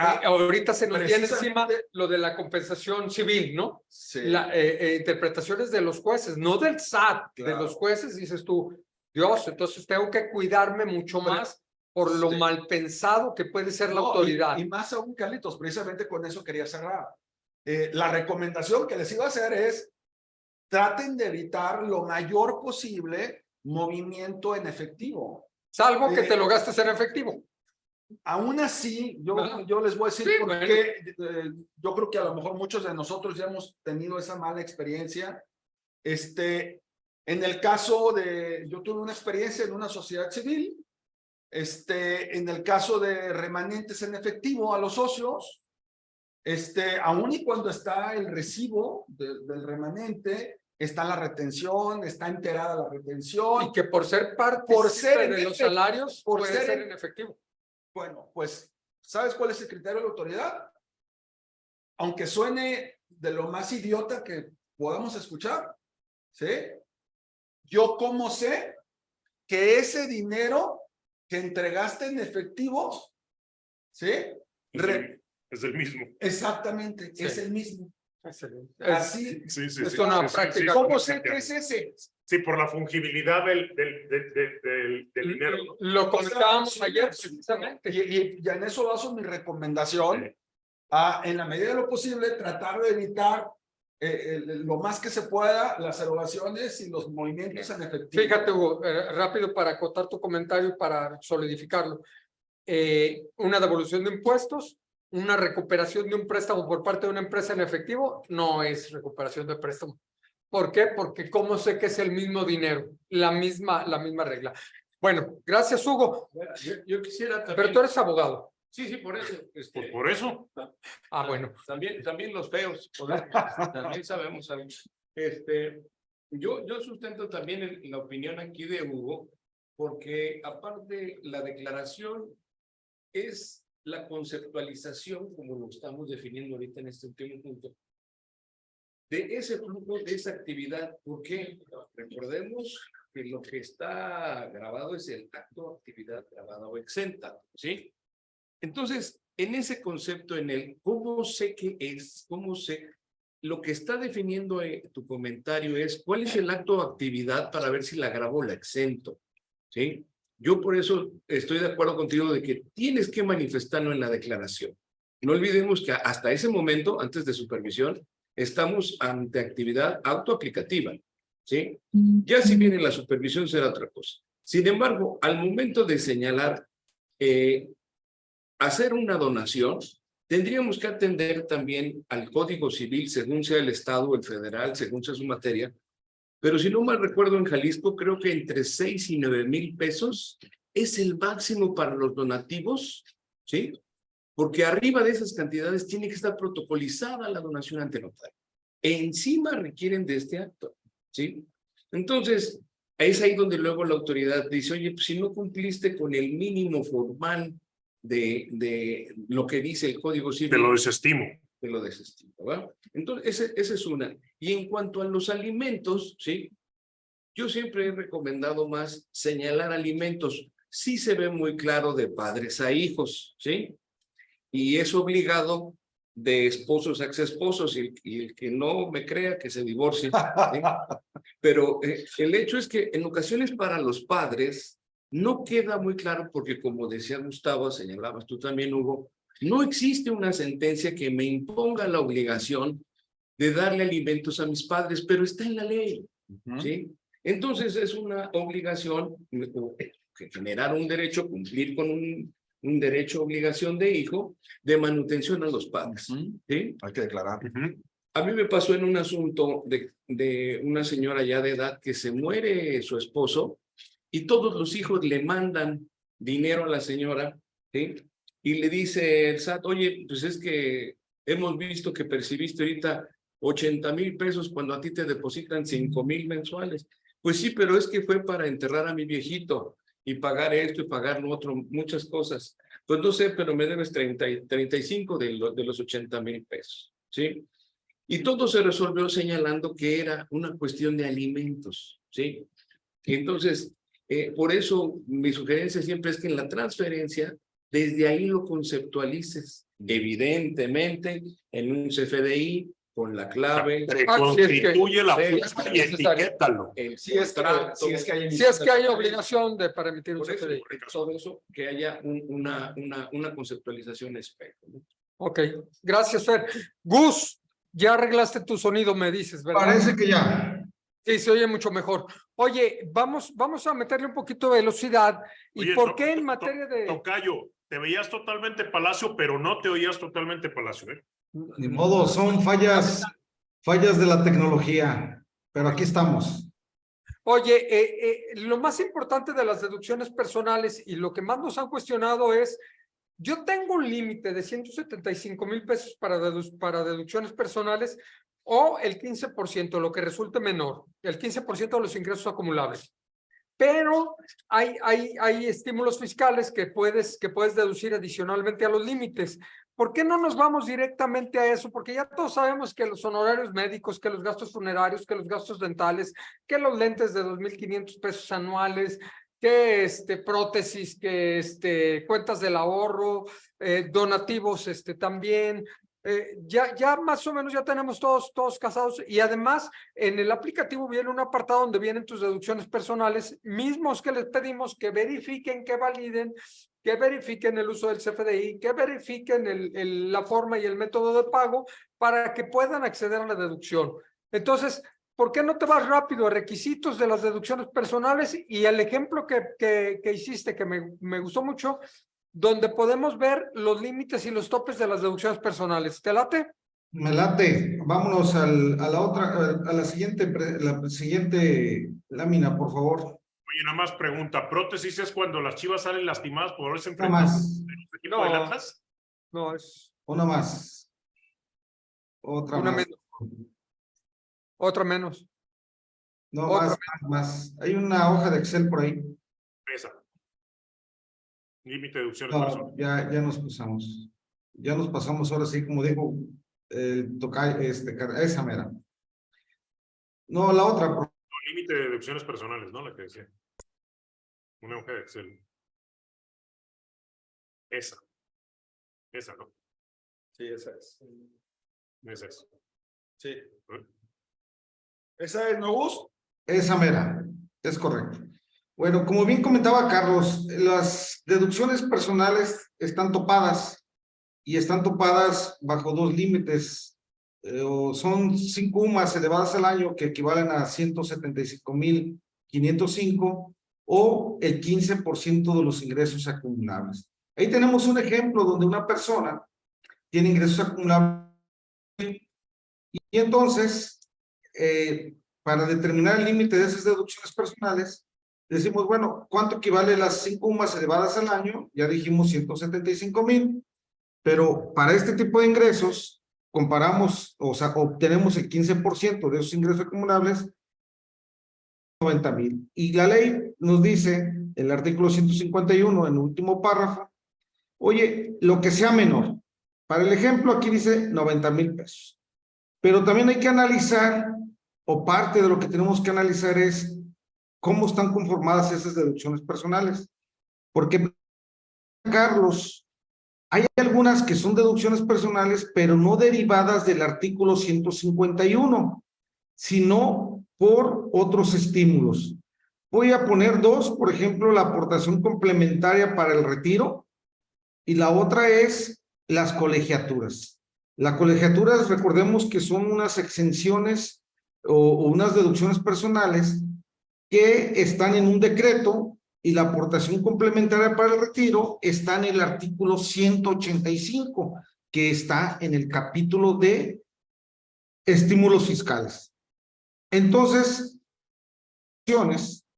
Ahorita se nos viene encima lo de la compensación civil, ¿no? Sí. Interpretaciones de los jueces, no del SAT, Claro. de los jueces, dices tú, Dios, entonces tengo que cuidarme mucho más por lo Sí. mal pensado que puede ser la No, autoridad. y más aún, Carlitos, precisamente con eso quería cerrar. La recomendación que les iba a hacer es traten de evitar lo mayor posible movimiento en efectivo. Salvo que te lo gastes en efectivo. Aún así, Ajá. yo les voy a decir Sí, por bueno. qué. Yo creo que a lo mejor muchos de nosotros ya hemos tenido esa mala experiencia. En el caso de, yo tuve una experiencia en una sociedad civil. En el caso de remanentes en efectivo a los socios, aún y cuando está el recibo del remanente, está la retención, está enterada la retención. Y que por ser parte Por ser en de los efectivo, salarios, por puede ser ser en- en efectivo. Bueno, pues, ¿sabes cuál es el criterio de la autoridad? Aunque suene de lo más idiota que podamos escuchar, ¿sí? Yo cómo sé que ese dinero que entregaste en efectivo, ¿sí? Es el mismo. Exactamente, Sí. es el mismo. Excelente. Así, Sí, sí, Es sí, una sí, práctica. ¿cómo sé que es ese? Sí, por la fungibilidad del dinero. ¿no? Lo comentábamos Sí, ayer, sí, precisamente. Y en eso baso mi recomendación, Sí. en la medida de lo posible, tratar de evitar lo más que se pueda las erogaciones y los movimientos en efectivo. Fíjate, Hugo, rápido para acotar tu comentario y para solidificarlo. Una devolución de impuestos, una recuperación de un préstamo por parte de una empresa en efectivo, no es recuperación de préstamo. ¿Por qué? Porque cómo sé que es el mismo dinero, la misma regla. Bueno, gracias, Hugo. Yo quisiera también. Pero tú eres abogado. Sí, por eso. Por eso. Ah, bueno. También los feos, también sabemos algo. Yo sustento también la opinión aquí de Hugo, porque aparte la declaración es la conceptualización, como lo estamos definiendo ahorita en este último punto, de ese flujo, de esa actividad. ¿Por qué? Recordemos que lo que está grabado es el acto, actividad grabada o exenta, ¿sí? Entonces, en ese concepto, en el cómo sé qué es, cómo sé, lo que está definiendo tu comentario es cuál es el acto o actividad para ver si la grabo o la exento, ¿sí? Yo por eso estoy de acuerdo contigo de que tienes que manifestarlo en la declaración. No olvidemos que hasta ese momento, antes de supervisión, estamos ante actividad autoaplicativa, ¿sí? Ya si viene la supervisión será otra cosa. Sin embargo, al momento de señalar hacer una donación, tendríamos que atender también al Código Civil, según sea el Estado o el federal, según sea su materia. Pero si no mal recuerdo, en Jalisco, creo que entre 6 y 9 mil pesos es el máximo para los donativos, ¿sí? Porque arriba de esas cantidades tiene que estar protocolizada la donación ante notario. Encima requieren de este acto, ¿sí? Entonces, es ahí donde luego la autoridad dice, oye, pues si no cumpliste con el mínimo formal de lo que dice el Código Civil. Te lo desestimo. Te lo desestimo, ¿verdad? Entonces, esa es una. Y en cuanto a los alimentos, ¿sí? Yo siempre he recomendado más señalar alimentos. Sí se ve muy claro de padres a hijos, ¿sí? Y es obligado de esposos a exesposos, y el que no me crea que se divorcie, ¿sí? Pero el hecho es que en ocasiones para los padres no queda muy claro porque, como decía Gustavo, señalabas tú también, Hugo, no existe una sentencia que me imponga la obligación de darle alimentos a mis padres, pero está en la ley, ¿sí? Entonces es una obligación que generar un derecho, cumplir con un derecho, obligación de hijo, de manutención a los padres, ¿sí? Hay que declarar. A mí me pasó en un asunto de una señora ya de edad que se muere su esposo y todos los hijos le mandan dinero a la señora, ¿sí? Y le dice el SAT, oye, pues es que hemos visto que percibiste ahorita 80,000 pesos cuando a ti te depositan 5,000 mensuales. Pues sí, pero es que fue para enterrar a mi viejito y pagar esto y pagar lo otro, muchas cosas. Pues no sé, pero me debes 35 de los 80,000 pesos, ¿sí? Y todo se resolvió señalando que era una cuestión de alimentos, ¿sí? Y entonces, por eso mi sugerencia siempre es que en la transferencia, desde ahí lo conceptualices. Evidentemente, en un CFDI, con la clave. Constituye la Sí, fiesta y necesario. etiquétalo. El Si es que hay Si es que hay obligación de para emitir un por eso, CFDI. todo eso, que haya una conceptualización espejo, ¿no? Ok, gracias, Fer. Gus, ya arreglaste tu sonido, me dices, ¿verdad? Parece que ya. Sí, se oye mucho mejor. Oye, vamos a meterle un poquito de velocidad. ¿Y Oye, por qué en materia de...? Tocayo, te veías totalmente Palacio, pero no te oías totalmente Palacio, ¿eh? Ni modo, son fallas de la tecnología, pero aquí estamos. Oye, lo más importante de las deducciones personales y lo que más nos han cuestionado es, yo tengo un límite de 175,000 pesos para deducciones personales o el 15%, lo que resulte menor, el 15% de los ingresos acumulables. Pero hay estímulos fiscales que puedes deducir adicionalmente a los límites. ¿Por qué no nos vamos directamente a eso? Porque ya todos sabemos que los honorarios médicos, que los gastos funerarios, que los gastos dentales, que los lentes de 2,500 pesos anuales, que prótesis, que cuentas del ahorro, donativos también. Ya más o menos ya tenemos todos casados y además en el aplicativo viene un apartado donde vienen tus deducciones personales, mismos que les pedimos que verifiquen, que validen, que verifiquen el uso del CFDI, que verifiquen la forma y el método de pago para que puedan acceder a la deducción. Entonces, ¿por qué no te vas rápido a requisitos de las deducciones personales? Y el ejemplo que hiciste, que me gustó mucho, donde podemos ver los límites y los topes de las deducciones personales. ¿Te late? Me late. Vámonos a la siguiente lámina, por favor. Oye, nada más pregunta, ¿prótesis es cuando las chivas salen lastimadas por haberse Nada enfrentado más. al equipo del Atlas? No, es Una más. Otra una más. menos. Otra menos. No, Otra más. Hay una hoja de Excel por ahí. Esa. Límite de deducciones No, personales. ya nos pasamos. Ya nos pasamos ahora sí, como digo, esa mera. No, la otra. No, límite de deducciones personales, ¿no? La que decía. Una hoja de Excel. Esa, ¿no? Sí, esa es. Esa es. Sí. ¿Esa es, no, Gus? Esa mera, es correcto. Bueno, como bien comentaba Carlos, las deducciones personales están topadas y están topadas bajo dos límites. Son 5 UMAS elevadas al año que equivalen a 175,505 o el 15% de los ingresos acumulables. Ahí tenemos un ejemplo donde una persona tiene ingresos acumulables y entonces para determinar el límite de esas deducciones personales, decimos, bueno, ¿cuánto equivale las 5 UMAS elevadas al año? Ya dijimos 175,000, pero para este tipo de ingresos, comparamos, o sea, obtenemos el 15% de esos ingresos acumulables, 90,000. Y la ley nos dice, el artículo 151, en el último párrafo, oye, lo que sea menor. Para el ejemplo, aquí dice 90,000 pesos. Pero también hay que analizar, o parte de lo que tenemos que analizar es cómo están conformadas esas deducciones personales. Porque, Carlos, hay algunas que son deducciones personales, pero no derivadas del artículo 151, sino por otros estímulos. Voy a poner dos, por ejemplo, la aportación complementaria para el retiro, y la otra es las colegiaturas. Las colegiaturas, recordemos que son unas exenciones o unas deducciones personales que están en un decreto y la aportación complementaria para el retiro está en el artículo 185, que está en el capítulo de estímulos fiscales. Entonces,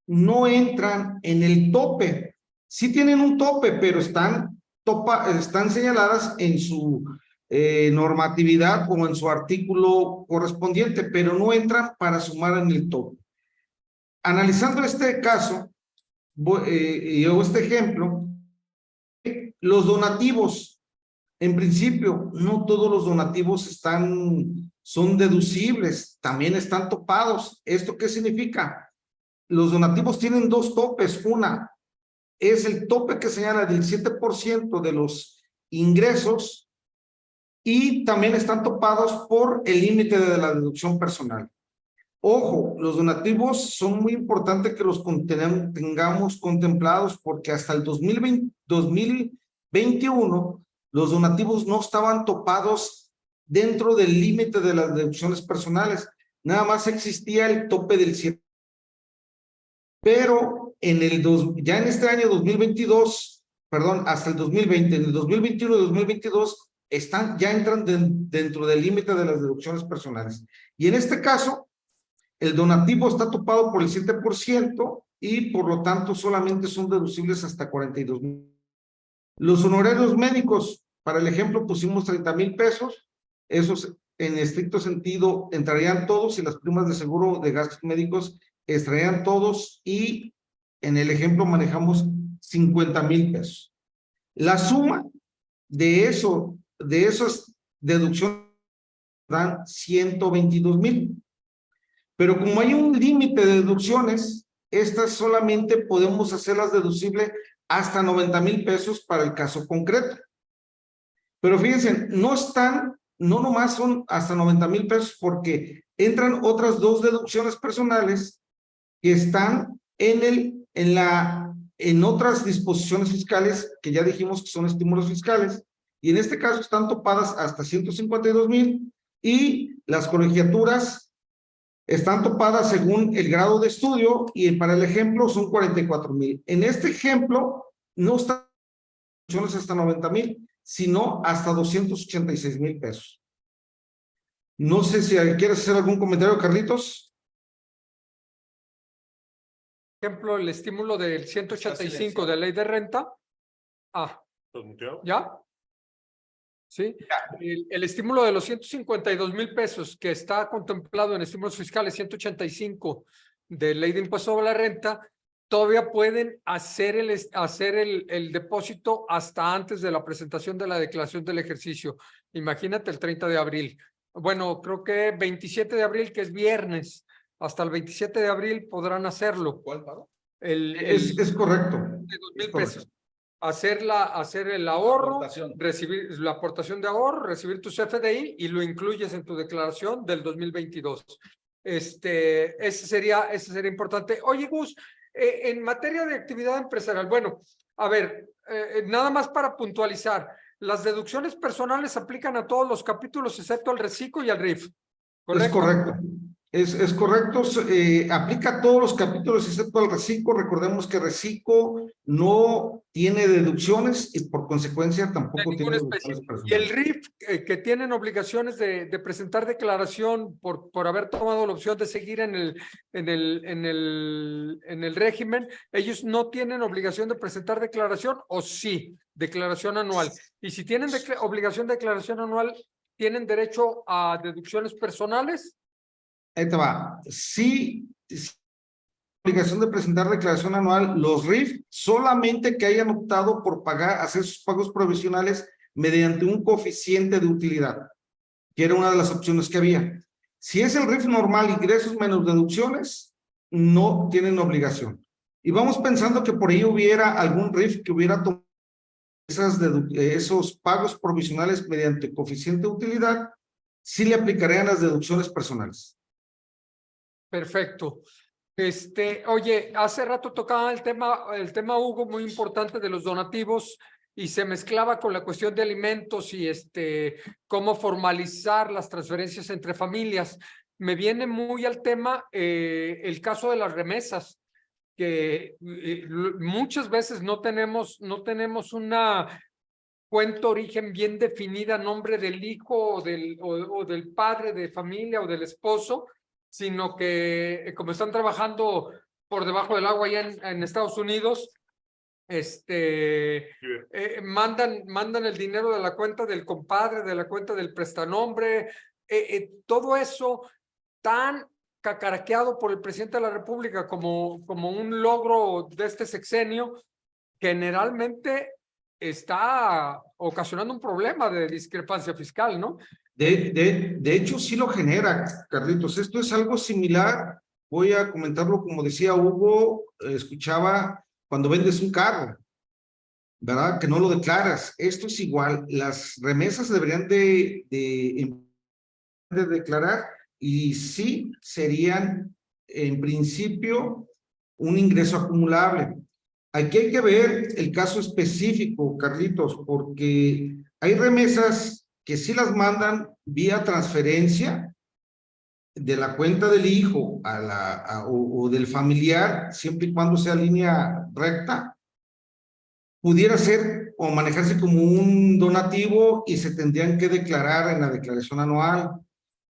no entran en el tope. Sí tienen un tope, pero están señaladas en su normatividad o en su artículo correspondiente, pero no entran para sumar en el tope. Analizando este caso, y este ejemplo, los donativos, en principio, no todos los donativos son deducibles, también están topados. ¿Esto qué significa? Los donativos tienen dos topes. Una es el tope que señala del 7% de los ingresos y también están topados por el límite de la deducción personal. Ojo, los donativos son muy importantes que los tengamos contemplados porque hasta el 2021 los donativos no estaban topados dentro del límite de las deducciones personales. Nada más existía el tope del 7. Pero ya en este año 2022, perdón, hasta el 2020, en el 2021 y 2022 ya entran dentro del límite de las deducciones personales. Y en este caso, el donativo está topado por el 7% y por lo tanto solamente son deducibles hasta 42,000. Los honorarios médicos, para el ejemplo, pusimos 30,000 pesos. Esos en estricto sentido entrarían todos y las primas de seguro de gastos médicos extraían todos y en el ejemplo manejamos 50,000 pesos. La suma de esas deducciones dan 122,000. Pero como hay un límite de deducciones, estas solamente podemos hacerlas deducibles hasta 90,000 pesos para el caso concreto. Pero fíjense, no nomás son hasta 90,000 pesos porque entran otras dos deducciones personales que están en otras disposiciones fiscales que ya dijimos que son estímulos fiscales y en este caso están topadas hasta 152,000 y las colegiaturas están topadas según el grado de estudio y para el ejemplo son 44,000. En este ejemplo no están hasta 90,000, sino hasta 286,000 pesos. No sé si quieres hacer algún comentario, Carlitos. Por ejemplo, el estímulo del 185 de ley de renta. ¿Ya? Sí, el estímulo de los 152,000 pesos que está contemplado en estímulos fiscales 185 de ley de impuesto sobre la renta, todavía pueden hacer el depósito hasta antes de la presentación de la declaración del ejercicio. Imagínate el 30 de abril. Bueno, creo que 27 de abril, que es viernes, hasta el 27 de abril podrán hacerlo. ¿Cuál pago? Es correcto. De 2,000 pesos. Hacer el ahorro, recibir la aportación de ahorro, recibir tu CFDI y lo incluyes en tu declaración del 2022. Ese sería importante. Oye, Gus, en materia de actividad empresarial, bueno, a ver, nada más para puntualizar, las deducciones personales aplican a todos los capítulos excepto al reciclo y al RIF, ¿correcto? Es correcto. Es correcto, aplica a todos los capítulos excepto al reciclo. Recordemos que reciclo no tiene deducciones y por consecuencia tampoco tiene deducciones personales. Y el RIF, que tienen obligaciones de presentar declaración por haber tomado la opción de seguir en el régimen, ellos no tienen obligación de presentar declaración o sí, declaración anual. Y si tienen obligación de declaración anual, ¿tienen derecho a deducciones personales? Ahí te va. Sí, obligación de presentar declaración anual, los RIF, solamente que hayan optado por hacer sus pagos provisionales mediante un coeficiente de utilidad, que era una de las opciones que había. Si es el RIF normal, ingresos menos deducciones, no tienen obligación. Y vamos pensando que por ahí hubiera algún RIF que hubiera tomado esos pagos provisionales mediante coeficiente de utilidad, sí le aplicarían las deducciones personales. Perfecto. Oye, hace rato tocaba el tema, Hugo, muy importante de los donativos y se mezclaba con la cuestión de alimentos y cómo formalizar las transferencias entre familias. Me viene muy al tema el caso de las remesas, que muchas veces no tenemos una cuenta origen bien definida a nombre del hijo o del padre de familia o del esposo, sino que como están trabajando por debajo del agua allá en Estados Unidos, mandan el dinero de la cuenta del compadre, de la cuenta del prestanombre, todo eso tan cacaraqueado por el presidente de la República como un logro de este sexenio, generalmente está ocasionando un problema de discrepancia fiscal, ¿no? De hecho, sí lo genera, Carlitos. Esto es algo similar. Voy a comentarlo como decía Hugo, escuchaba cuando vendes un carro. ¿verdad? Que no lo declaras. Esto es igual, las remesas deberían de declarar y sí serían en principio un ingreso acumulable. Aquí hay que ver el caso específico, Carlitos, porque hay remesas que sí las mandan vía transferencia de la cuenta del hijo o del familiar, siempre y cuando sea línea recta, pudiera ser o manejarse como un donativo y se tendrían que declarar en la declaración anual.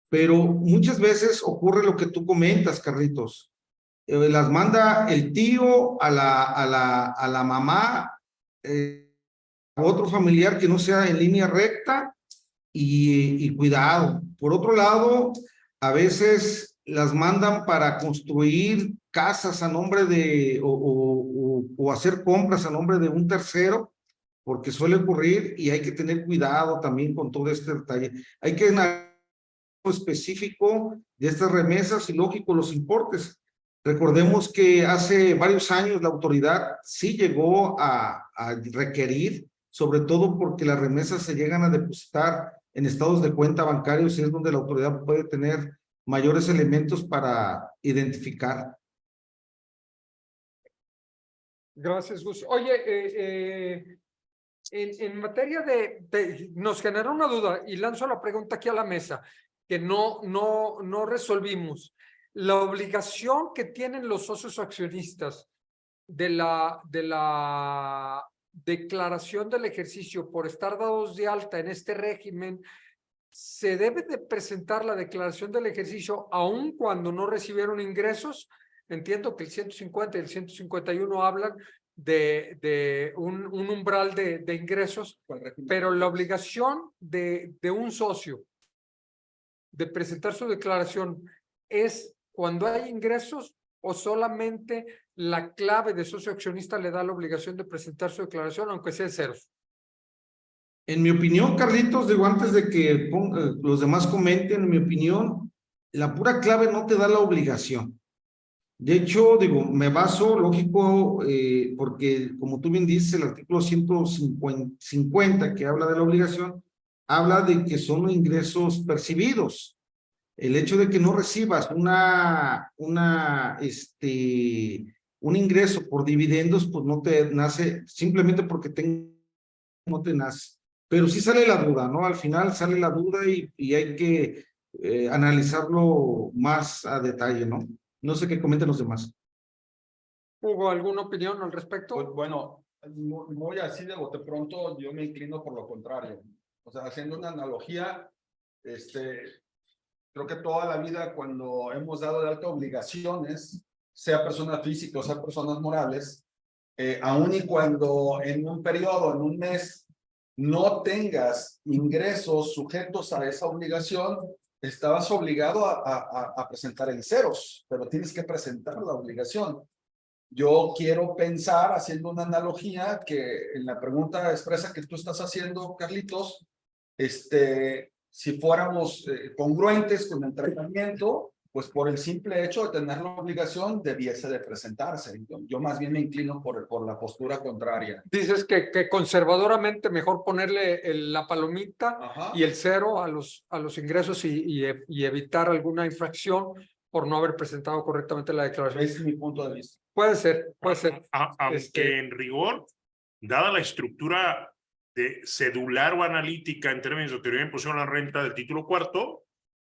Pero muchas veces ocurre lo que tú comentas, Carlitos. Las manda el tío a la mamá, a otro familiar que no sea en línea recta y cuidado. Por otro lado, a veces las mandan para construir casas a nombre de o hacer compras a nombre de un tercero, porque suele ocurrir y hay que tener cuidado también con todo este detalle. Hay que específico de estas remesas y lógico los importes. Recordemos que hace varios años la autoridad sí llegó a requerir, sobre todo porque las remesas se llegan a depositar en estados de cuenta bancarios y es donde la autoridad puede tener mayores elementos para identificar. Gracias, Gus. Oye, en materia nos generó una duda y lanzo la pregunta aquí a la mesa que no resolvimos. La obligación que tienen los socios accionistas de la declaración del ejercicio por estar dados de alta en este régimen, ¿se debe de presentar la declaración del ejercicio aun cuando no recibieron ingresos? Entiendo que el 150 y el 151 hablan de un umbral de ingresos, pero la obligación de un socio de presentar su declaración es cuando hay ingresos o solamente la clave de socio accionista le da la obligación de presentar su declaración aunque sea en ceros. En mi opinión, Carlitos, digo, antes de que los demás comenten, en mi opinión, la pura clave no te da la obligación. De hecho, digo, me baso, lógico, porque como tú bien dices, el artículo 150 que habla de la obligación, habla de que son ingresos percibidos. El hecho de que no recibas un ingreso por dividendos, pues no te nace, simplemente porque no te nace. Pero sí sale la duda, ¿no? Al final sale la duda y hay que analizarlo más a detalle, ¿no? No sé qué comenten los demás. ¿Hubo alguna opinión al respecto? Pues bueno, muy así de bote pronto, yo me inclino por lo contrario. O sea, haciendo una analogía, creo que toda la vida cuando hemos dado de alta obligaciones, sea personas físicas, sea personas morales, aun y cuando en un periodo, en un mes, no tengas ingresos sujetos a esa obligación, estabas obligado a presentar en ceros, pero tienes que presentar la obligación. Yo quiero pensar, haciendo una analogía, que en la pregunta expresa que tú estás haciendo, Carlitos, si fuéramos congruentes con el tratamiento, pues por el simple hecho de tener la obligación debiese de presentarse. Yo más bien me inclino por la postura contraria. Dices que conservadoramente mejor ponerle la palomita Ajá. y el cero a los ingresos y evitar alguna infracción por no haber presentado correctamente la declaración. Ese es mi punto de vista. Puede ser, puede ser. Aunque en rigor, dada la estructura de cedular o analítica en términos de teoría de imposición a la renta del título cuarto,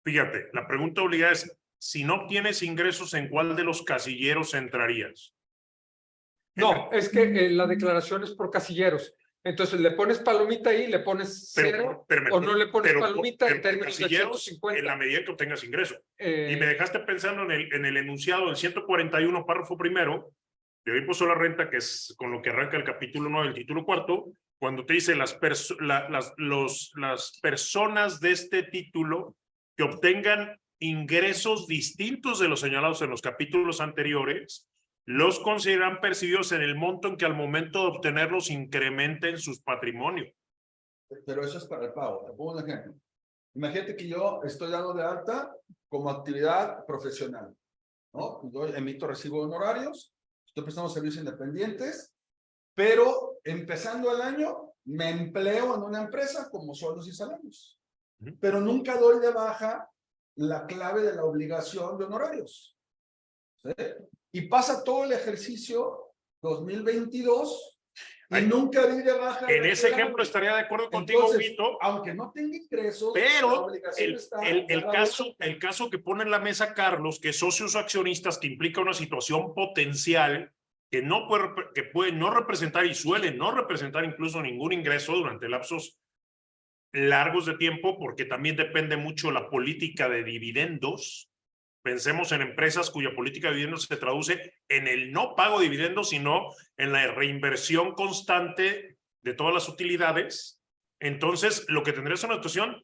fíjate, la pregunta obligada es, si no obtienes ingresos, ¿en cuál de los casilleros entrarías? No, es que la declaración es por casilleros. Entonces le pones palomita ahí, le pones cero, o no le pones palomita en términos de casilleros 150. en la medida que obtengas ingresos. Y me dejaste pensando en el enunciado del 141, párrafo primero, de impuesto a la renta, que es con lo que arranca el capítulo 9 del título cuarto, cuando te dice las personas de este título que obtengan ingresos distintos de los señalados en los capítulos anteriores, los consideran percibidos en el monto en que al momento de obtenerlos incrementen sus patrimonios. Pero eso es para el pago. Te pongo un ejemplo. Imagínate que yo estoy dando de alta como actividad profesional, ¿no? Yo emito recibo de honorarios, estoy prestando servicios independientes, pero empezando el año, me empleo en una empresa como sueldos y salarios, Ujú. pero nunca doy de baja la clave de la obligación de honorarios. ¿Sí? Y pasa todo el ejercicio 2022 y Ay, nunca di de baja. En la ese clave. ejemplo estaría de acuerdo contigo, Entonces, Vito, aunque no tenga ingresos, la pero obligación está, el caso que pone en la mesa Carlos, que socios o accionistas, que implica una situación potencial que puede no representar y suele no representar incluso ningún ingreso durante lapsos largos de tiempo, porque también depende mucho la política de dividendos. Pensemos en empresas cuya política de dividendos se traduce en el no pago de dividendos, sino en la reinversión constante de todas las utilidades. Entonces, lo que tendría es una situación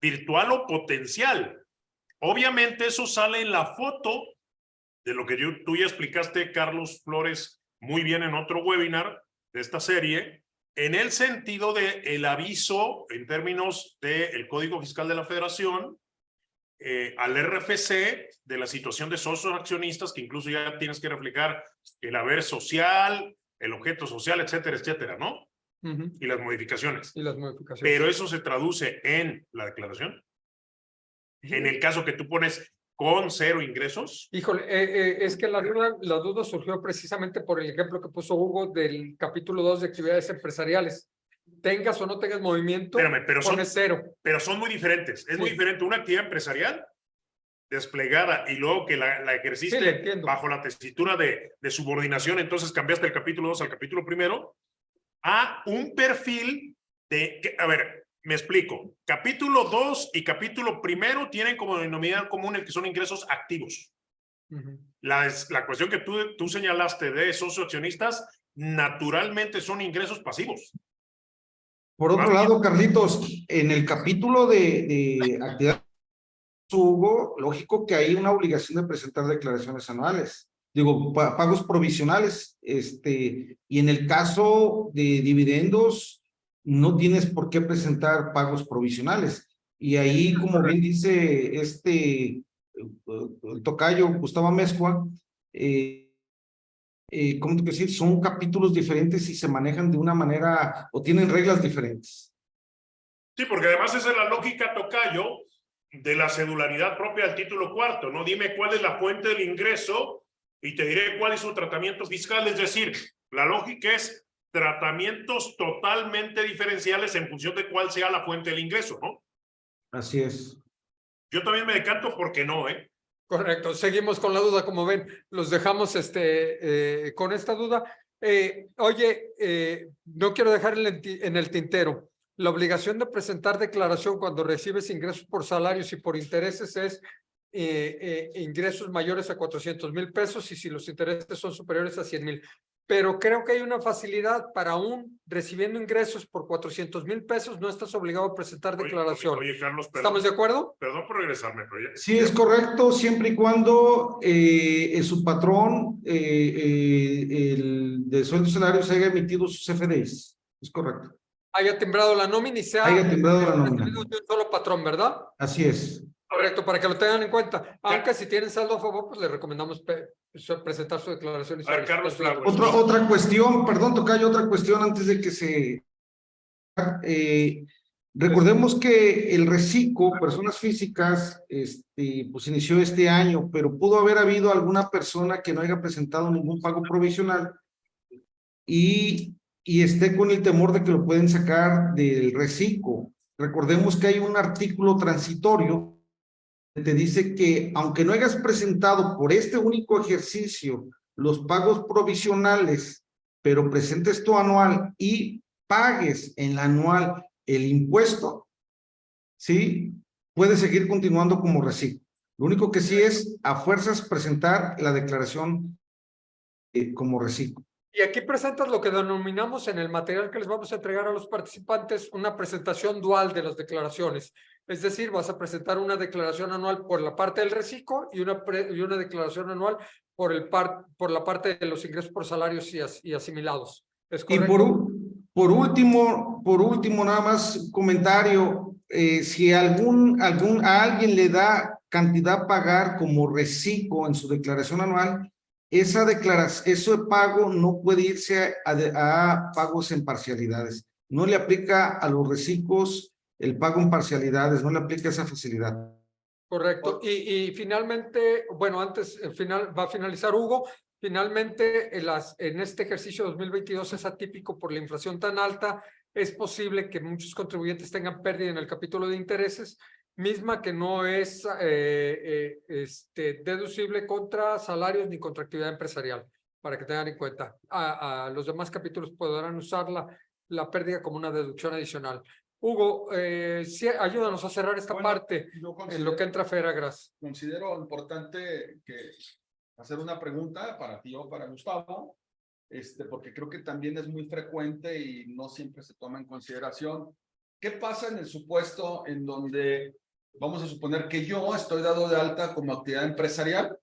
virtual o potencial. Obviamente, eso sale en la foto de lo que tú ya explicaste, Carlos Flores, muy bien en otro webinar de esta serie, en el sentido de el aviso en términos del Código Fiscal de la Federación, al RFC de la situación de socios accionistas, que incluso ya tienes que reflejar el haber social, el objeto social, etcétera, etcétera, ¿no? Ujú. Y las modificaciones. Y las modificaciones. Pero eso se traduce en la declaración. En el caso que tú pones con 0 ingresos. Híjole, es que la duda surgió precisamente por el ejemplo que puso Hugo del capítulo 2 de actividades empresariales. Tengas o no tengas movimiento, Espérame, pero pones 0. Pero son muy diferentes. Es muy diferente una actividad empresarial desplegada y luego que la ejerciste bajo la tesitura de subordinación, entonces cambiaste el capítulo 2 al capítulo 1, a un perfil de, a ver, me explico. Capítulo 2 y capítulo 1 tienen como denominador común el que son ingresos activos. La cuestión que tú señalaste de socios accionistas, naturalmente son ingresos pasivos. Por otro lado, Carlitos, en el capítulo de actividad, Hugo, lógico que hay una obligación de presentar declaraciones anuales, digo, pagos provisionales, y en el caso de dividendos, no tienes por qué presentar pagos provisionales. Y ahí, como bien dice el tocayo Gustavo Amezcua, ¿cómo te quiero decir? Son capítulos diferentes y se manejan de una manera o tienen reglas diferentes. Sí, porque además esa es la lógica, tocayo, de la cedularidad propia del título 4, ¿no? Dime cuál es la fuente del ingreso y te diré cuál es su tratamiento fiscal. Es decir, la lógica es tratamientos totalmente diferenciales en función de cuál sea la fuente del ingreso, ¿no? Así es. Yo también me decanto porque no, ¿eh? Correcto, seguimos con la duda, como ven, los dejamos con esta duda. No quiero dejar en el tintero. La obligación de presentar declaración cuando recibes ingresos por salarios y por intereses es ingresos mayores a 400,000 pesos y si los intereses son superiores a 100,000. Pero creo que hay una facilidad para aún recibiendo ingresos por 400,000 pesos, no estás obligado a presentar declaración. Oye, Carlos, perdón. ¿Estamos de acuerdo? Perdón por regresarme, pero ya. Sí, es correcto, siempre y cuando su patrón, el de sueldos y salarios, haya emitido sus CFDIs. Es correcto. Haya timbrado la nómina y sea Haya timbrado la nómina. de un solo patrón, ¿verdad? Así es. Correcto, para que lo tengan en cuenta. Aunque si tienen saldo a favor, pues les recomendamos presentar su declaración. A ver, Carlos Flaco. Otra cuestión, perdón, tocayo, otra cuestión antes de que se... recordemos que el reciclo, personas físicas, pues inició este año, pero pudo haber habido alguna persona que no haya presentado ningún pago provisional y esté con el temor de que lo pueden sacar del reciclo. Recordemos que hay un artículo transitorio que te dice que aunque no hayas presentado por este único ejercicio los pagos provisionales, pero presentes tu anual y pagues en la anual el impuesto, ¿sí? Puedes seguir continuando como reciclo. Lo único que sí es a fuerzas presentar la declaración como reciclo. Y aquí presentas lo que denominamos en el material que les vamos a entregar a los participantes una presentación dual de las declaraciones. Es decir, vas a presentar una declaración anual por la parte del reciclo y una declaración anual por la parte de los ingresos por salarios y asimilados. ¿Es correcto? Y por último, nada más un comentario. Si a alguien le da cantidad a pagar como reciclo en su declaración anual, esa declaración, ese pago no puede irse a pagos en parcialidades. No le aplica a los reciclos el pago en parcialidades, no le aplica esa facilidad. Correcto. Y finalmente, bueno, antes, va a finalizar Hugo. Finalmente, en este ejercicio 2022 es atípico por la inflación tan alta. Es posible que muchos contribuyentes tengan pérdida en el capítulo de intereses, misma que no es deducible contra salarios ni contra actividad empresarial, para que tengan en cuenta. Los demás capítulos podrán usar la pérdida como una deducción adicional. Hugo, sí, ayúdanos a cerrar esta parte en lo que entra Feragras. Considero importante hacer una pregunta para ti o para Gustavo, porque creo que también es muy frecuente y no siempre se toma en consideración. ¿Qué pasa en el supuesto en donde vamos a suponer que yo estoy dado de alta como actividad empresarial?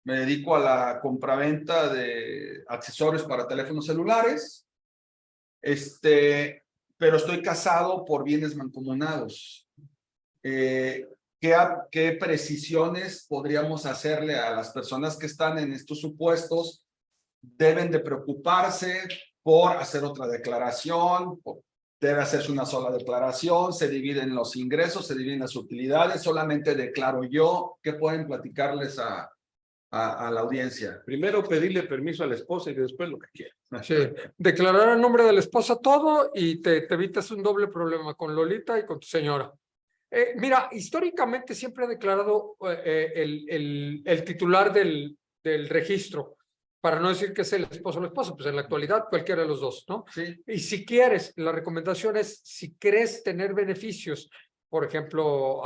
Me dedico a la compraventa de accesorios para teléfonos celulares, pero estoy casado por bienes mancomunados. ¿Qué precisiones podríamos hacerle a las personas que están en estos supuestos? ¿Deben de preocuparse por hacer otra declaración? ¿Debe hacerse una sola declaración? ¿Se dividen los ingresos? ¿Se dividen las utilidades? ¿Solamente declaro yo? ¿Qué pueden platicarles a la audiencia? Primero pedirle permiso a la esposa y después lo que quiera. Sí, declarar el nombre de la esposa todo y te evitas un doble problema con Lolita y con tu señora. Mira, históricamente siempre he declarado el titular del registro, para no decir que es el esposo o la esposa, pues en la actualidad cualquiera de los dos, ¿no? Sí. Y si quieres, la recomendación es, si crees tener beneficios, por ejemplo,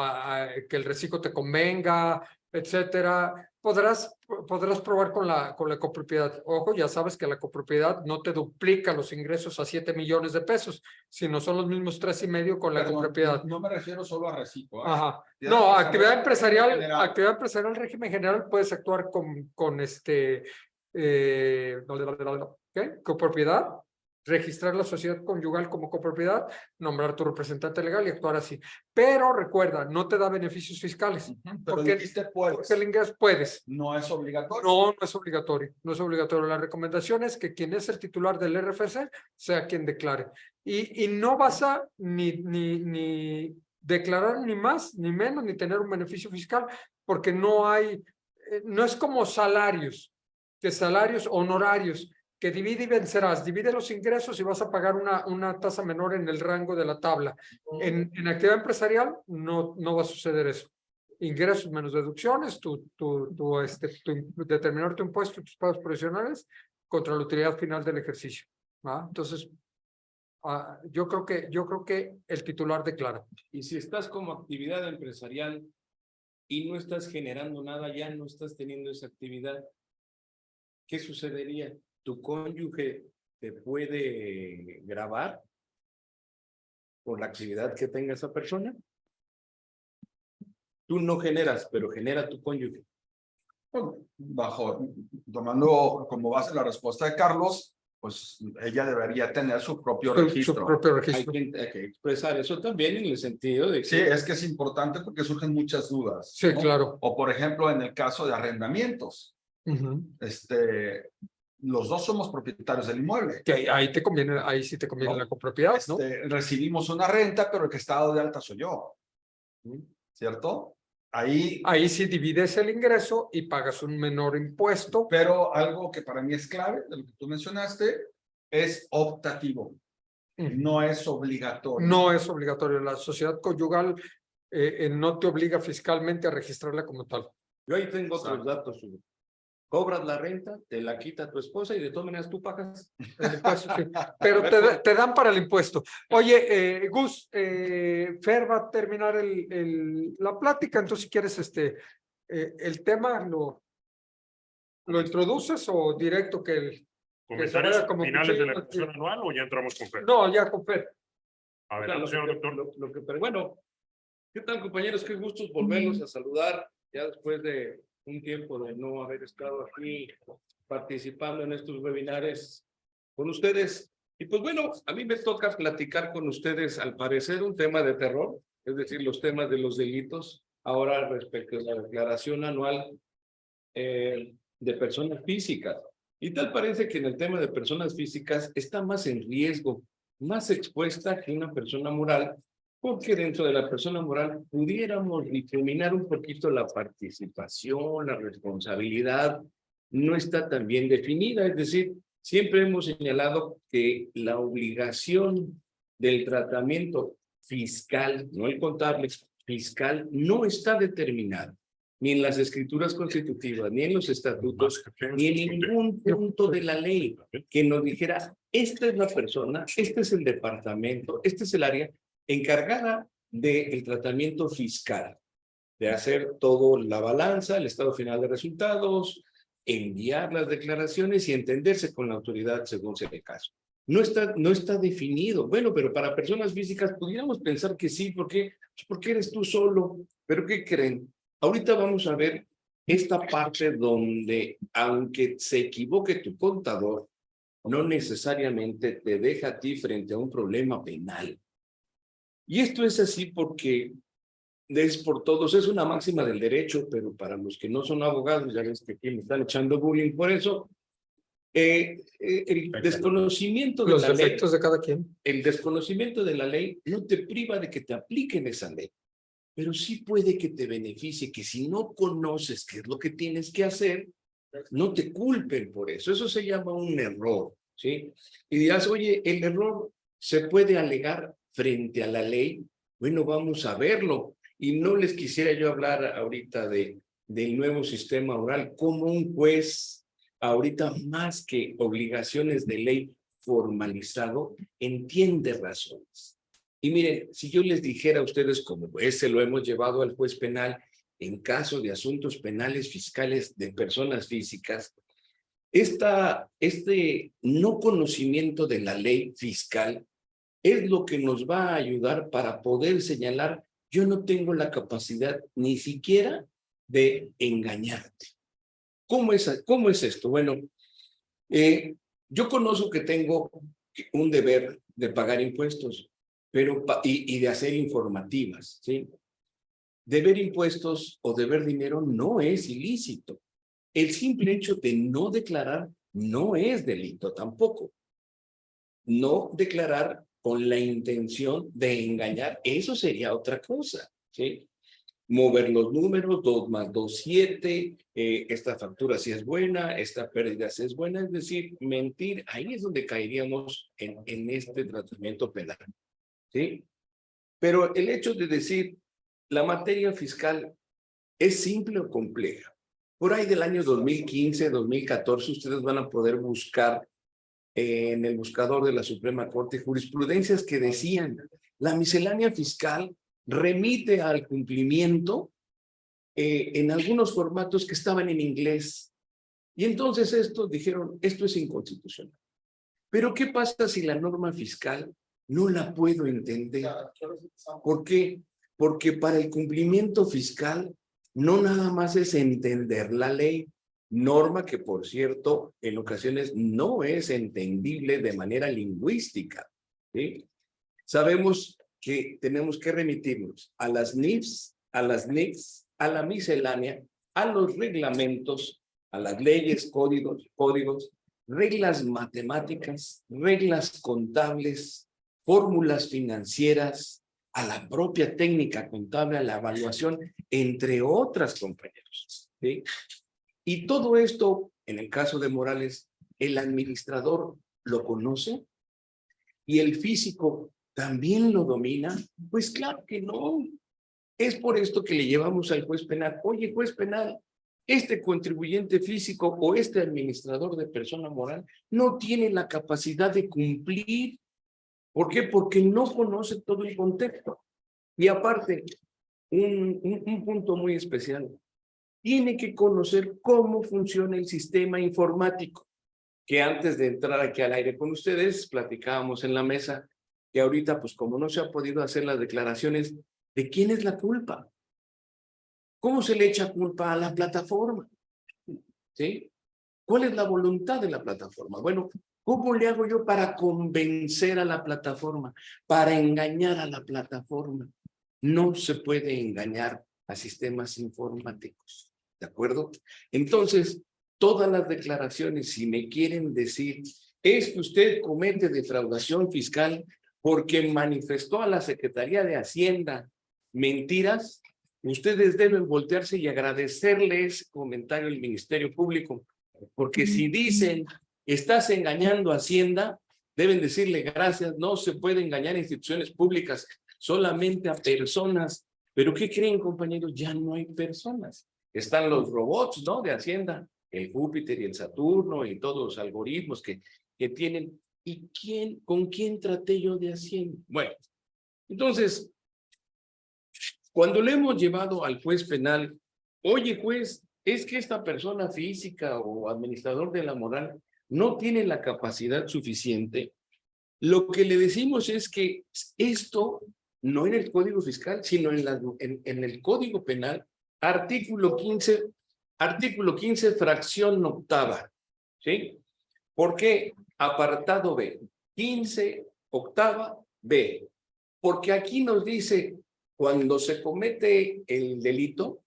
que el reciclo te convenga, etcétera, podrás probar con la copropiedad. Ojo, ya sabes que la copropiedad no te duplica los ingresos a 7 millones de pesos, sino son los mismos 3.5 con la copropiedad. No me refiero solo a reciclo. Ajá. No, actividad empresarial, general. régimen general, puedes actuar con copropiedad, registrar la sociedad conyugal como copropiedad, nombrar tu representante legal y actuar así. Pero recuerda, no te da beneficios fiscales. Pero dijiste puedes. Porque el ingreso puedes. No es obligatorio. No, no es obligatorio. No es obligatorio. La recomendación es que quien es el titular del RFC sea quien declare. Y no vas a ni declarar ni más, ni menos, ni tener un beneficio fiscal, porque no es como salarios, que salarios honorarios, que divide y vencerás, divide los ingresos y vas a pagar una tasa menor en el rango de la tabla. En actividad empresarial no va a suceder eso. Ingresos menos deducciones, determinar tu impuesto y tus pagos provisionales contra la utilidad final del ejercicio. ¿Va? Entonces, yo creo que el titular declara. Y si estás como actividad empresarial y no estás generando nada, ya no estás teniendo esa actividad, ¿qué sucedería? ¿Tu cónyuge te puede gravar por la actividad que tenga esa persona? Tú no generas, pero genera tu cónyuge. Tomando como base la respuesta de Carlos, pues ella debería tener su propio registro. Su propio registro. Hay que expresar eso también en el sentido de que... Sí, es que es importante porque surgen muchas dudas. Sí, ¿no? claro. O por ejemplo, en el caso de arrendamientos, los dos somos propietarios del inmueble. Que ahí sí te conviene la copropiedad, ¿no? Recibimos una renta, pero el que está dado de alta soy yo. ¿Cierto? Ahí sí divides el ingreso y pagas un menor impuesto. Pero algo que para mí es clave, de lo que tú mencionaste, es optativo. No es obligatorio. No es obligatorio. La sociedad conyugal no te obliga fiscalmente a registrarla como tal. Yo ahí tengo otros datos. Cobras la renta, te la quita tu esposa y de todas maneras tú pagas el impuesto. Sí. Pero te dan para el impuesto. Oye, Gus, Fer va a terminar la plática, entonces si quieres el tema lo introduces o directo que el... ¿Comentarios como finales de la cuchillo. elección anual o ya entramos con Fer? No, ya con Fer. Adelante, señor doctor. Bueno, ¿qué tal, compañeros? Qué gusto volverlos a saludar ya después de un tiempo de no haber estado aquí participando en estos webinares con ustedes. Y pues bueno, a mí me toca platicar con ustedes, al parecer, un tema de terror, es decir, los temas de los delitos. Ahora, respecto a la declaración anual, de personas físicas. Y tal parece que en el tema de personas físicas está más en riesgo, más expuesta que una persona moral, porque dentro de la persona moral pudiéramos discriminar un poquito la participación, la responsabilidad, no está tan bien definida. Es decir, siempre hemos señalado que la obligación del tratamiento fiscal, no el contable, fiscal, no está determinada ni en las escrituras constitutivas, ni en los estatutos, ni en ningún punto de la ley que nos dijera, esta es la persona, este es el departamento, este es el área encargada del tratamiento fiscal, de hacer todo la balanza, el estado final de resultados, enviar las declaraciones y entenderse con la autoridad según sea el caso. No está definido. Bueno, pero para personas físicas pudiéramos pensar que sí, porque eres tú solo. ¿Pero qué creen? Ahorita vamos a ver esta parte donde, aunque se equivoque tu contador, no necesariamente te deja a ti frente a un problema penal. Y esto es así porque es por todos, es una máxima del derecho, pero para los que no son abogados, ya ves que aquí me están echando bullying por eso, el desconocimiento de Los la ley, defectos de cada quien. el desconocimiento de la ley no te priva de que te apliquen esa ley, pero sí puede que te beneficie, que si no conoces qué es lo que tienes que hacer, no te culpen por eso. Eso se llama un error, ¿sí? Y dirás, oye, el error se puede alegar frente a la ley. Bueno, vamos a verlo. Y no les quisiera yo hablar ahorita del nuevo sistema oral, como un juez, ahorita más que obligaciones de ley formalizado, entiende razones. Y miren, si yo les dijera a ustedes, como ese lo hemos llevado al juez penal, en caso de asuntos penales fiscales de personas físicas, este no conocimiento de la ley fiscal es lo que nos va a ayudar para poder señalar, yo no tengo la capacidad ni siquiera de engañarte. ¿Cómo es esto? Bueno, yo conozco que tengo un deber de pagar impuestos, pero y de hacer informativas, ¿sí? Deber impuestos o deber dinero no es ilícito. El simple hecho de no declarar no es delito tampoco. No declarar con la intención de engañar, eso sería otra cosa, ¿sí? Mover los números, 2 más 2, 7, esta factura sí es buena, esta pérdida sí es buena, es decir, mentir, ahí es donde caeríamos en este tratamiento penal, ¿sí? Pero el hecho de decir, la materia fiscal es simple o compleja. Por ahí del año 2015, 2014, ustedes van a poder buscar en el buscador de la Suprema Corte jurisprudencias que decían, la miscelánea fiscal remite al cumplimiento en algunos formatos que estaban en inglés. Y entonces dijeron, esto es inconstitucional. Pero ¿qué pasa si la norma fiscal no la puedo entender? ¿Por qué? Porque para el cumplimiento fiscal no nada más es entender la ley, norma que, por cierto, en ocasiones no es entendible de manera lingüística, ¿sí? Sabemos que tenemos que remitirnos a las NIFs, a las NICs, a la miscelánea, a los reglamentos, a las leyes, códigos, reglas matemáticas, reglas contables, fórmulas financieras, a la propia técnica contable, a la evaluación, entre otras, compañeros, ¿sí? Y todo esto, en el caso de Morales, el administrador lo conoce y el físico también lo domina. Pues claro que no. Es por esto que le llevamos al juez penal. Oye, juez penal, este contribuyente físico o este administrador de persona moral no tiene la capacidad de cumplir. ¿Por qué? Porque no conoce todo el contexto. Y aparte, un punto muy especial, tiene que conocer cómo funciona el sistema informático, que antes de entrar aquí al aire con ustedes, platicábamos en la mesa, que ahorita, pues como no se ha podido hacer las declaraciones, ¿de quién es la culpa? ¿Cómo se le echa culpa a la plataforma? ¿Sí? ¿Cuál es la voluntad de la plataforma? Bueno, ¿cómo le hago yo para convencer a la plataforma, para engañar a la plataforma? No se puede engañar a sistemas informáticos, ¿de acuerdo? Entonces, todas las declaraciones, si me quieren decir, es que usted comete defraudación fiscal porque manifestó a la Secretaría de Hacienda mentiras, ustedes deben voltearse y agradecerle ese comentario al Ministerio Público, porque si dicen, estás engañando a Hacienda, deben decirle gracias, no se puede engañar a instituciones públicas, solamente a personas. Pero ¿qué creen, compañeros? Ya no hay personas. Están los robots, ¿no? De Hacienda, el Júpiter y el Saturno y todos los algoritmos que tienen. ¿Y con quién traté yo de Hacienda? Bueno, entonces, cuando le hemos llevado al juez penal, oye juez, es que esta persona física o administrador de la moral no tiene la capacidad suficiente, lo que le decimos es que esto no en el Código Fiscal, sino en el Código Penal, artículo 15, fracción octava, ¿sí? ¿Por qué? Apartado B, 15, octava, B. Porque aquí nos dice, cuando se comete el delito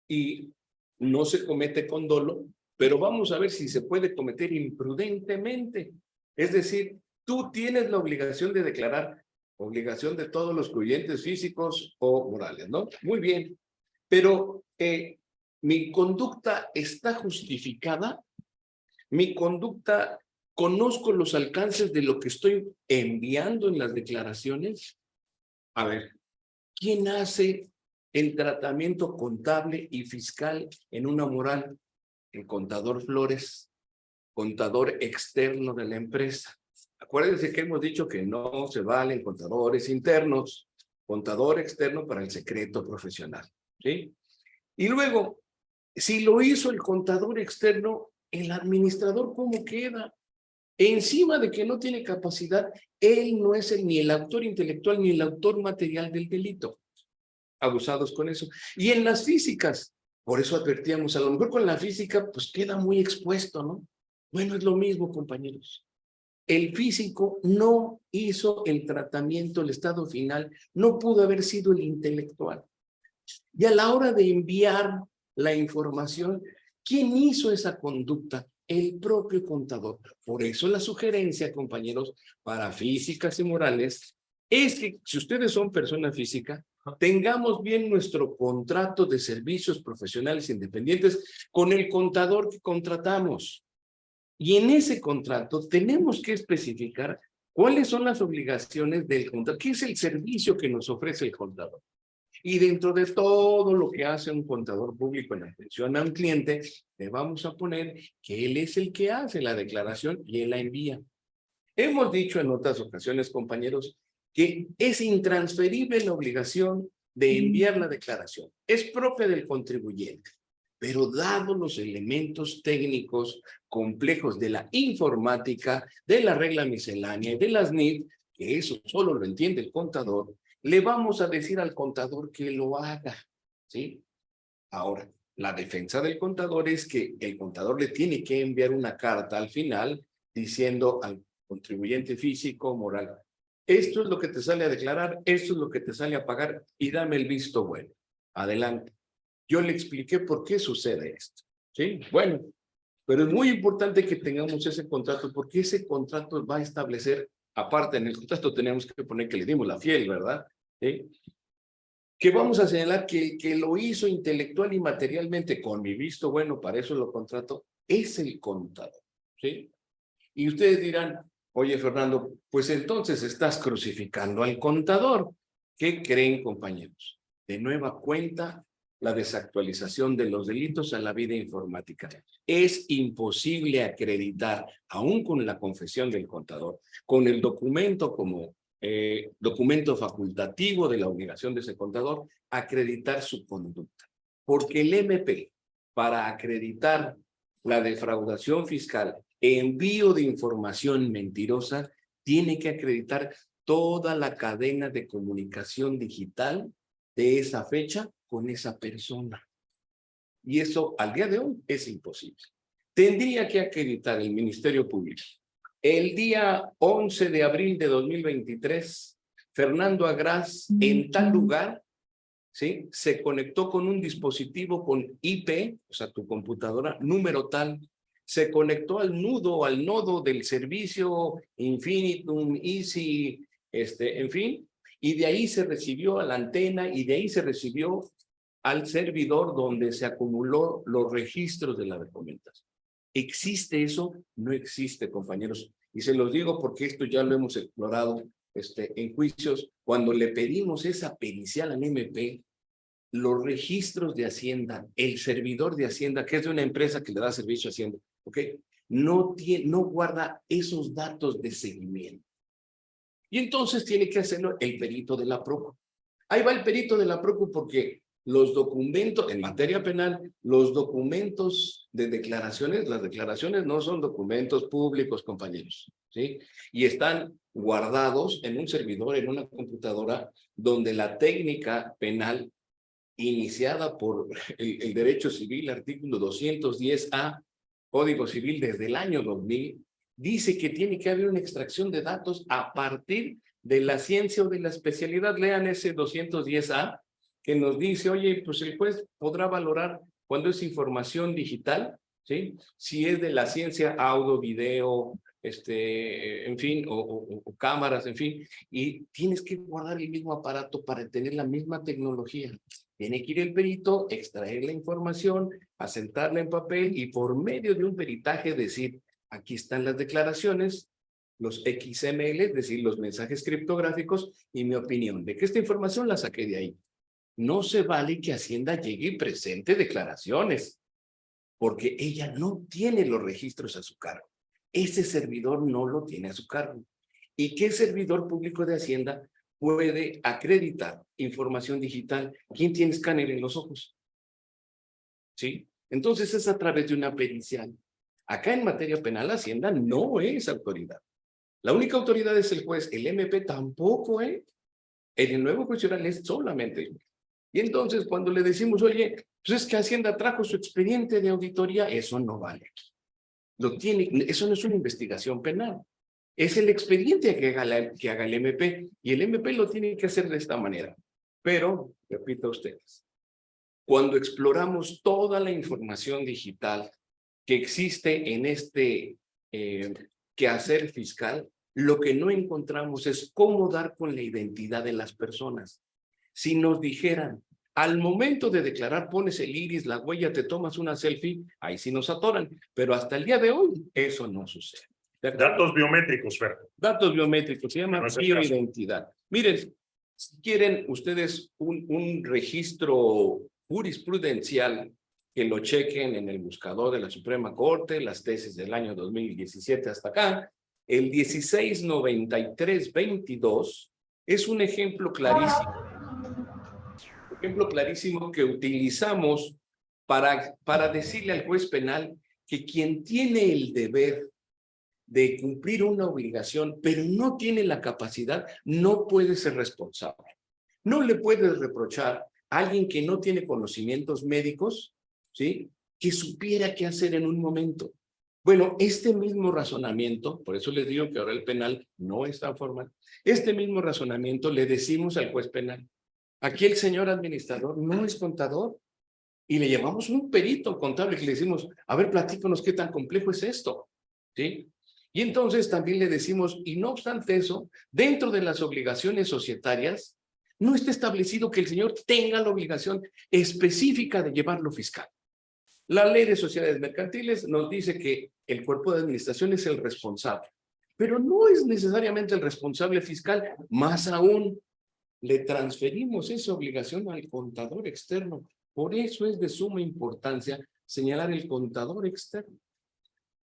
y no se comete con dolo, pero vamos a ver si se puede cometer imprudentemente. Es decir, tú tienes la obligación de declarar, obligación de todos los creyentes físicos o morales, ¿no? Muy bien, pero mi conducta está justificada, mi conducta, conozco los alcances de lo que estoy enviando en las declaraciones. A ver, ¿quién hace el tratamiento contable y fiscal en una moral? El contador Flores, contador externo de la empresa. Acuérdense que hemos dicho que no se valen contadores internos, contador externo para el secreto profesional, ¿sí? Y luego, si lo hizo el contador externo, el administrador, ¿cómo queda? Encima de que no tiene capacidad, él no es ni el autor intelectual ni el autor material del delito. Abusados con eso. Y en las físicas, por eso advertíamos, a lo mejor con la física, pues queda muy expuesto, ¿no? Bueno, es lo mismo, compañeros. El físico no hizo el tratamiento, el estado final, no pudo haber sido el intelectual. Y a la hora de enviar la información, ¿quién hizo esa conducta? El propio contador. Por eso la sugerencia, compañeros, para físicas y morales, es que si ustedes son persona física, tengamos bien nuestro contrato de servicios profesionales independientes con el contador que contratamos. Y en ese contrato tenemos que especificar cuáles son las obligaciones del contador, qué es el servicio que nos ofrece el contador. Y dentro de todo lo que hace un contador público en atención a un cliente, le vamos a poner que él es el que hace la declaración y él la envía. Hemos dicho en otras ocasiones, compañeros, que es intransferible la obligación de enviar la declaración. Es propia del contribuyente, pero dados los elementos técnicos complejos de la informática, de la regla miscelánea y de las NIF, que eso solo lo entiende el contador, le vamos a decir al contador que lo haga, ¿sí? Ahora, la defensa del contador es que el contador le tiene que enviar una carta al final diciendo al contribuyente físico, moral, esto es lo que te sale a declarar, esto es lo que te sale a pagar y dame el visto bueno. Adelante. Yo le expliqué por qué sucede esto, ¿sí? Bueno, pero es muy importante que tengamos ese contrato porque ese contrato va a establecer, aparte en el contrato tenemos que poner que le dimos la fiel, ¿verdad? ¿Sí? Que vamos a señalar que lo hizo intelectual y materialmente con mi visto bueno, para eso lo contrato, es el contador, ¿sí? Y ustedes dirán, oye Fernando, pues entonces estás crucificando al contador. ¿Qué creen, compañeros? De nueva cuenta, la desactualización de los delitos a la vida informática. Es imposible acreditar, aún con la confesión del contador, con el documento como documento facultativo de la obligación de ese contador, acreditar su conducta. Porque el MP, para acreditar la defraudación fiscal, envío de información mentirosa, tiene que acreditar toda la cadena de comunicación digital de esa fecha con esa persona. Y eso al día de hoy es imposible. Tendría que acreditar el Ministerio Público. El día 11 de abril de 2023, Fernando Agraz, en tal lugar, ¿sí? Se conectó con un dispositivo con IP, o sea, tu computadora, número tal, se conectó al nodo del servicio Infinitum, Easy, en fin, y de ahí se recibió a la antena y de ahí se recibió al servidor donde se acumuló los registros de la documentación. ¿Existe eso? No existe, compañeros. Y se los digo porque esto ya lo hemos explorado en juicios. Cuando le pedimos esa pericial al MP, los registros de Hacienda, el servidor de Hacienda, que es de una empresa que le da servicio a Hacienda, ¿ok? No guarda esos datos de seguimiento. Y entonces tiene que hacerlo el perito de la PROCU. Ahí va el perito de la PROCU porque los documentos, en materia penal, los documentos de declaraciones, las declaraciones no son documentos públicos, compañeros, ¿sí? Y están guardados en un servidor, en una computadora, donde la técnica penal iniciada por el Derecho Civil, artículo 210A, Código Civil desde el año 2000, dice que tiene que haber una extracción de datos a partir de la ciencia o de la especialidad. Lean ese 210A, que nos dice, oye, pues el juez podrá valorar cuando es información digital, ¿sí? Si es de la ciencia, audio, video, en fin, o cámaras, en fin, y tienes que guardar el mismo aparato para tener la misma tecnología. Tiene que ir el perito, extraer la información, asentarla en papel y por medio de un peritaje decir, aquí están las declaraciones, los XML, es decir, los mensajes criptográficos y mi opinión de que esta información la saqué de ahí. No se vale que Hacienda llegue y presente declaraciones, porque ella no tiene los registros a su cargo. Ese servidor no lo tiene a su cargo. ¿Y qué servidor público de Hacienda puede acreditar información digital? ¿Quién tiene escáner en los ojos? ¿Sí? Entonces es a través de una pericial. Acá en materia penal, Hacienda no es autoridad. La única autoridad es el juez. El MP tampoco es. En el nuevo juicio oral es solamente el juez. Y entonces cuando le decimos, oye, pues es que Hacienda trajo su expediente de auditoría, eso no vale. Eso no es una investigación penal. Es el expediente que haga el MP. Y el MP lo tiene que hacer de esta manera. Pero, repito a ustedes, cuando exploramos toda la información digital que existe en este quehacer fiscal, lo que no encontramos es cómo dar con la identidad de las personas. Si nos dijeran, al momento de declarar pones el iris, la huella, te tomas una selfie, ahí sí nos atoran. Pero hasta el día de hoy, eso no sucede. Datos biométricos, Fer. Datos biométricos, se llama No es el bioidentidad. Miren, si quieren ustedes un registro jurisprudencial, que lo chequen en el buscador de la Suprema Corte, las tesis del año 2017 hasta acá, el 1693-22 es un ejemplo clarísimo. Ejemplo clarísimo que utilizamos para decirle al juez penal que quien tiene el deber de cumplir una obligación, pero no tiene la capacidad, no puede ser responsable. No le puedes reprochar a alguien que no tiene conocimientos médicos, ¿sí?, que supiera qué hacer en un momento. Bueno, este mismo razonamiento, por eso les digo que ahora el penal no es tan formal, este mismo razonamiento le decimos al juez penal. Aquí el señor administrador no es contador y le llevamos un perito contable que le decimos, a ver, platícanos qué tan complejo es esto, ¿sí? Y entonces también le decimos, y no obstante eso, dentro de las obligaciones societarias, no está establecido que el señor tenga la obligación específica de llevarlo fiscal. La ley de sociedades mercantiles nos dice que el cuerpo de administración es el responsable, pero no es necesariamente el responsable fiscal, más aún le transferimos esa obligación al contador externo. Por eso es de suma importancia señalar el contador externo.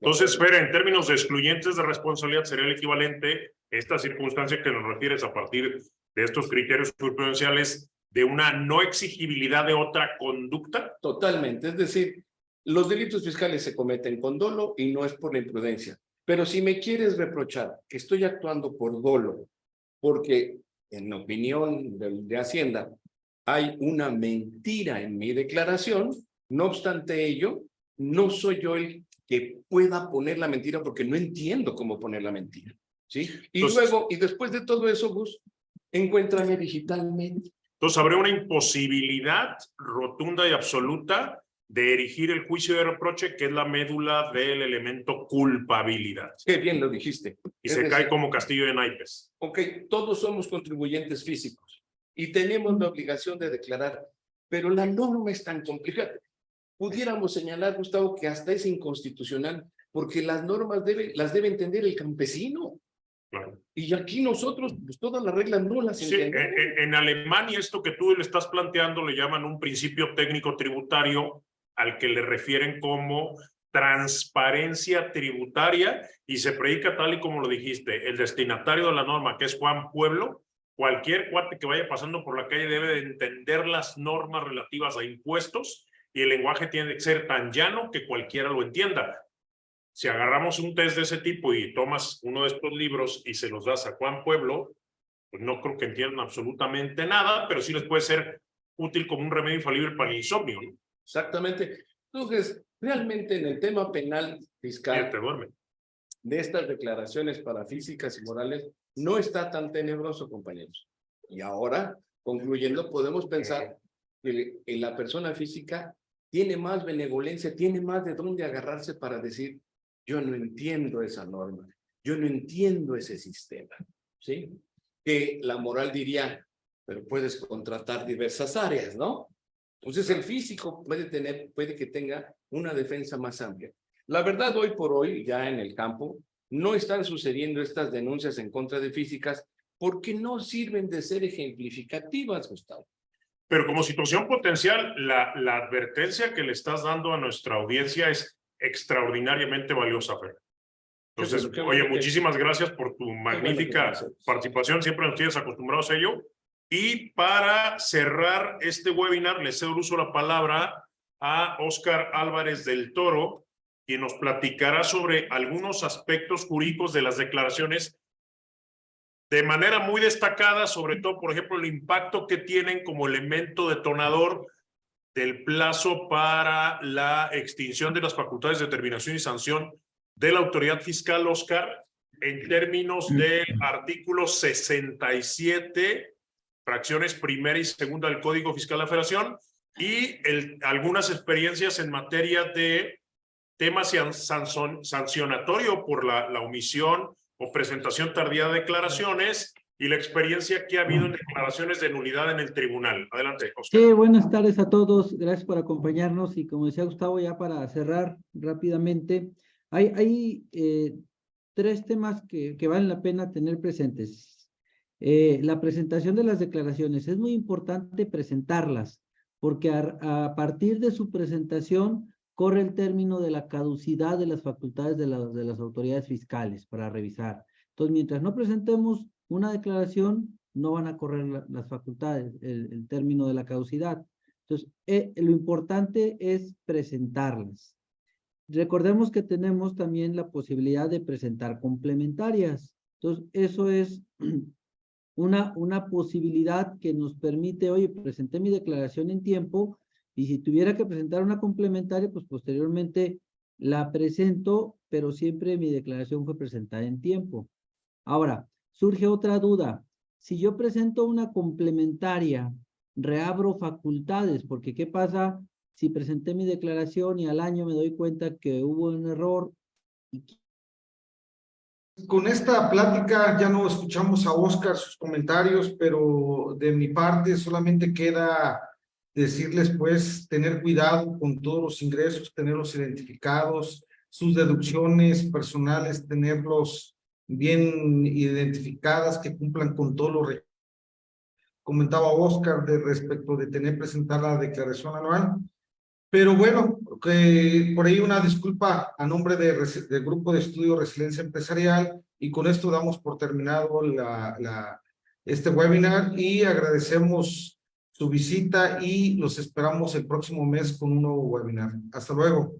Entonces, Fer, en términos de excluyentes de responsabilidad, sería el equivalente esta circunstancia que nos refieres a partir de estos criterios jurisprudenciales de una no exigibilidad de otra conducta. Totalmente, es decir, los delitos fiscales se cometen con dolo y no es por la imprudencia. Pero si me quieres reprochar que estoy actuando por dolo, porque en opinión de Hacienda hay una mentira en mi declaración, no obstante ello, no soy yo el que pueda poner la mentira porque no entiendo cómo poner la mentira, ¿sí? Y entonces, luego, y después de todo eso, Gus, encuéntrame digitalmente. Entonces, habría una imposibilidad rotunda y absoluta de erigir el juicio de reproche, que es la médula del elemento culpabilidad. Qué bien lo dijiste. Y Es se decir, cae como castillo de naipes. ok, todos somos contribuyentes físicos y tenemos la obligación de declarar, pero la norma es tan complicada. Pudiéramos señalar, Gustavo, que hasta es inconstitucional, porque las normas las debe entender el campesino. Claro. Y aquí nosotros, pues todas las reglas no las Sí, entendemos. en Alemania esto que tú le estás planteando le llaman un principio técnico tributario al que le refieren como transparencia tributaria y se predica tal y como lo dijiste, el destinatario de la norma, que es Juan Pueblo, cualquier cuate que vaya pasando por la calle debe de entender las normas relativas a impuestos y el lenguaje tiene que ser tan llano que cualquiera lo entienda. Si agarramos un test de ese tipo y tomas uno de estos libros y se los das a Juan Pueblo, pues no creo que entiendan absolutamente nada, pero sí les puede ser útil como un remedio infalible para el insomnio, ¿no? Exactamente. Entonces, realmente en el tema penal Ya fiscal te duerme. de estas declaraciones para físicas y morales no está tan tenebroso, compañeros. Y ahora, concluyendo, podemos pensar que la persona física tiene más benevolencia, tiene más de dónde agarrarse para decir, yo no entiendo esa norma, yo no entiendo ese sistema, ¿sí? Que la moral diría, pero puedes contratar diversas áreas, ¿no? Entonces el físico puede que tenga una defensa más amplia. La verdad, hoy por hoy, ya en el campo, no están sucediendo estas denuncias en contra de físicas porque no sirven de ser ejemplificativas, Gustavo. Pero como situación potencial, la advertencia que le estás dando a nuestra audiencia es extraordinariamente valiosa, Fer. Entonces, Qué bueno, oye, que- muchísimas gracias por tu magnífica conoces. participación. Siempre nos tienes acostumbrados a ello. Y para cerrar este webinar, le cedo el uso de la palabra a Óscar Álvarez del Toro, quien nos platicará sobre algunos aspectos jurídicos de las declaraciones de manera muy destacada, sobre todo, por ejemplo, el impacto que tienen como elemento detonador del plazo para la extinción de las facultades de determinación y sanción de la autoridad fiscal, Óscar, en términos del artículo 67, fracciones primera y segunda del Código Fiscal de la Federación, y algunas experiencias en materia de temas sancionatorio por la omisión o presentación tardía de declaraciones y la experiencia que ha habido en declaraciones de nulidad en el tribunal. Adelante, Óscar. Sí, buenas tardes a todos. Gracias por acompañarnos. Y como decía Gustavo, ya para cerrar rápidamente, hay tres temas que valen la pena tener presentes. La presentación de las declaraciones. Es muy importante presentarlas, porque a partir de su presentación corre el término de la caducidad de las facultades de las autoridades fiscales para revisar. Entonces, mientras no presentemos una declaración, no van a correr las facultades, el término de la caducidad. Entonces, lo importante es presentarlas. Recordemos que tenemos también la posibilidad de presentar complementarias. Entonces, eso es una posibilidad que nos permite, oye, presenté mi declaración en tiempo y si tuviera que presentar una complementaria, pues posteriormente la presento, pero siempre mi declaración fue presentada en tiempo. Ahora, surge otra duda. Si yo presento una complementaria, reabro facultades, porque ¿qué pasa si presenté mi declaración y al año me doy cuenta que hubo un error? Con esta plática ya no escuchamos a Óscar sus comentarios, pero de mi parte solamente queda decirles pues tener cuidado con todos los ingresos, tenerlos identificados, sus deducciones personales, tenerlos bien identificadas, que cumplan con todo lo requerido. Comentaba Óscar de respecto de tener presentada la declaración anual. Pero bueno, que por ahí una disculpa a nombre del Grupo de Estudio Resiliencia Empresarial, y con esto damos por terminado este webinar y agradecemos su visita y los esperamos el próximo mes con un nuevo webinar. Hasta luego.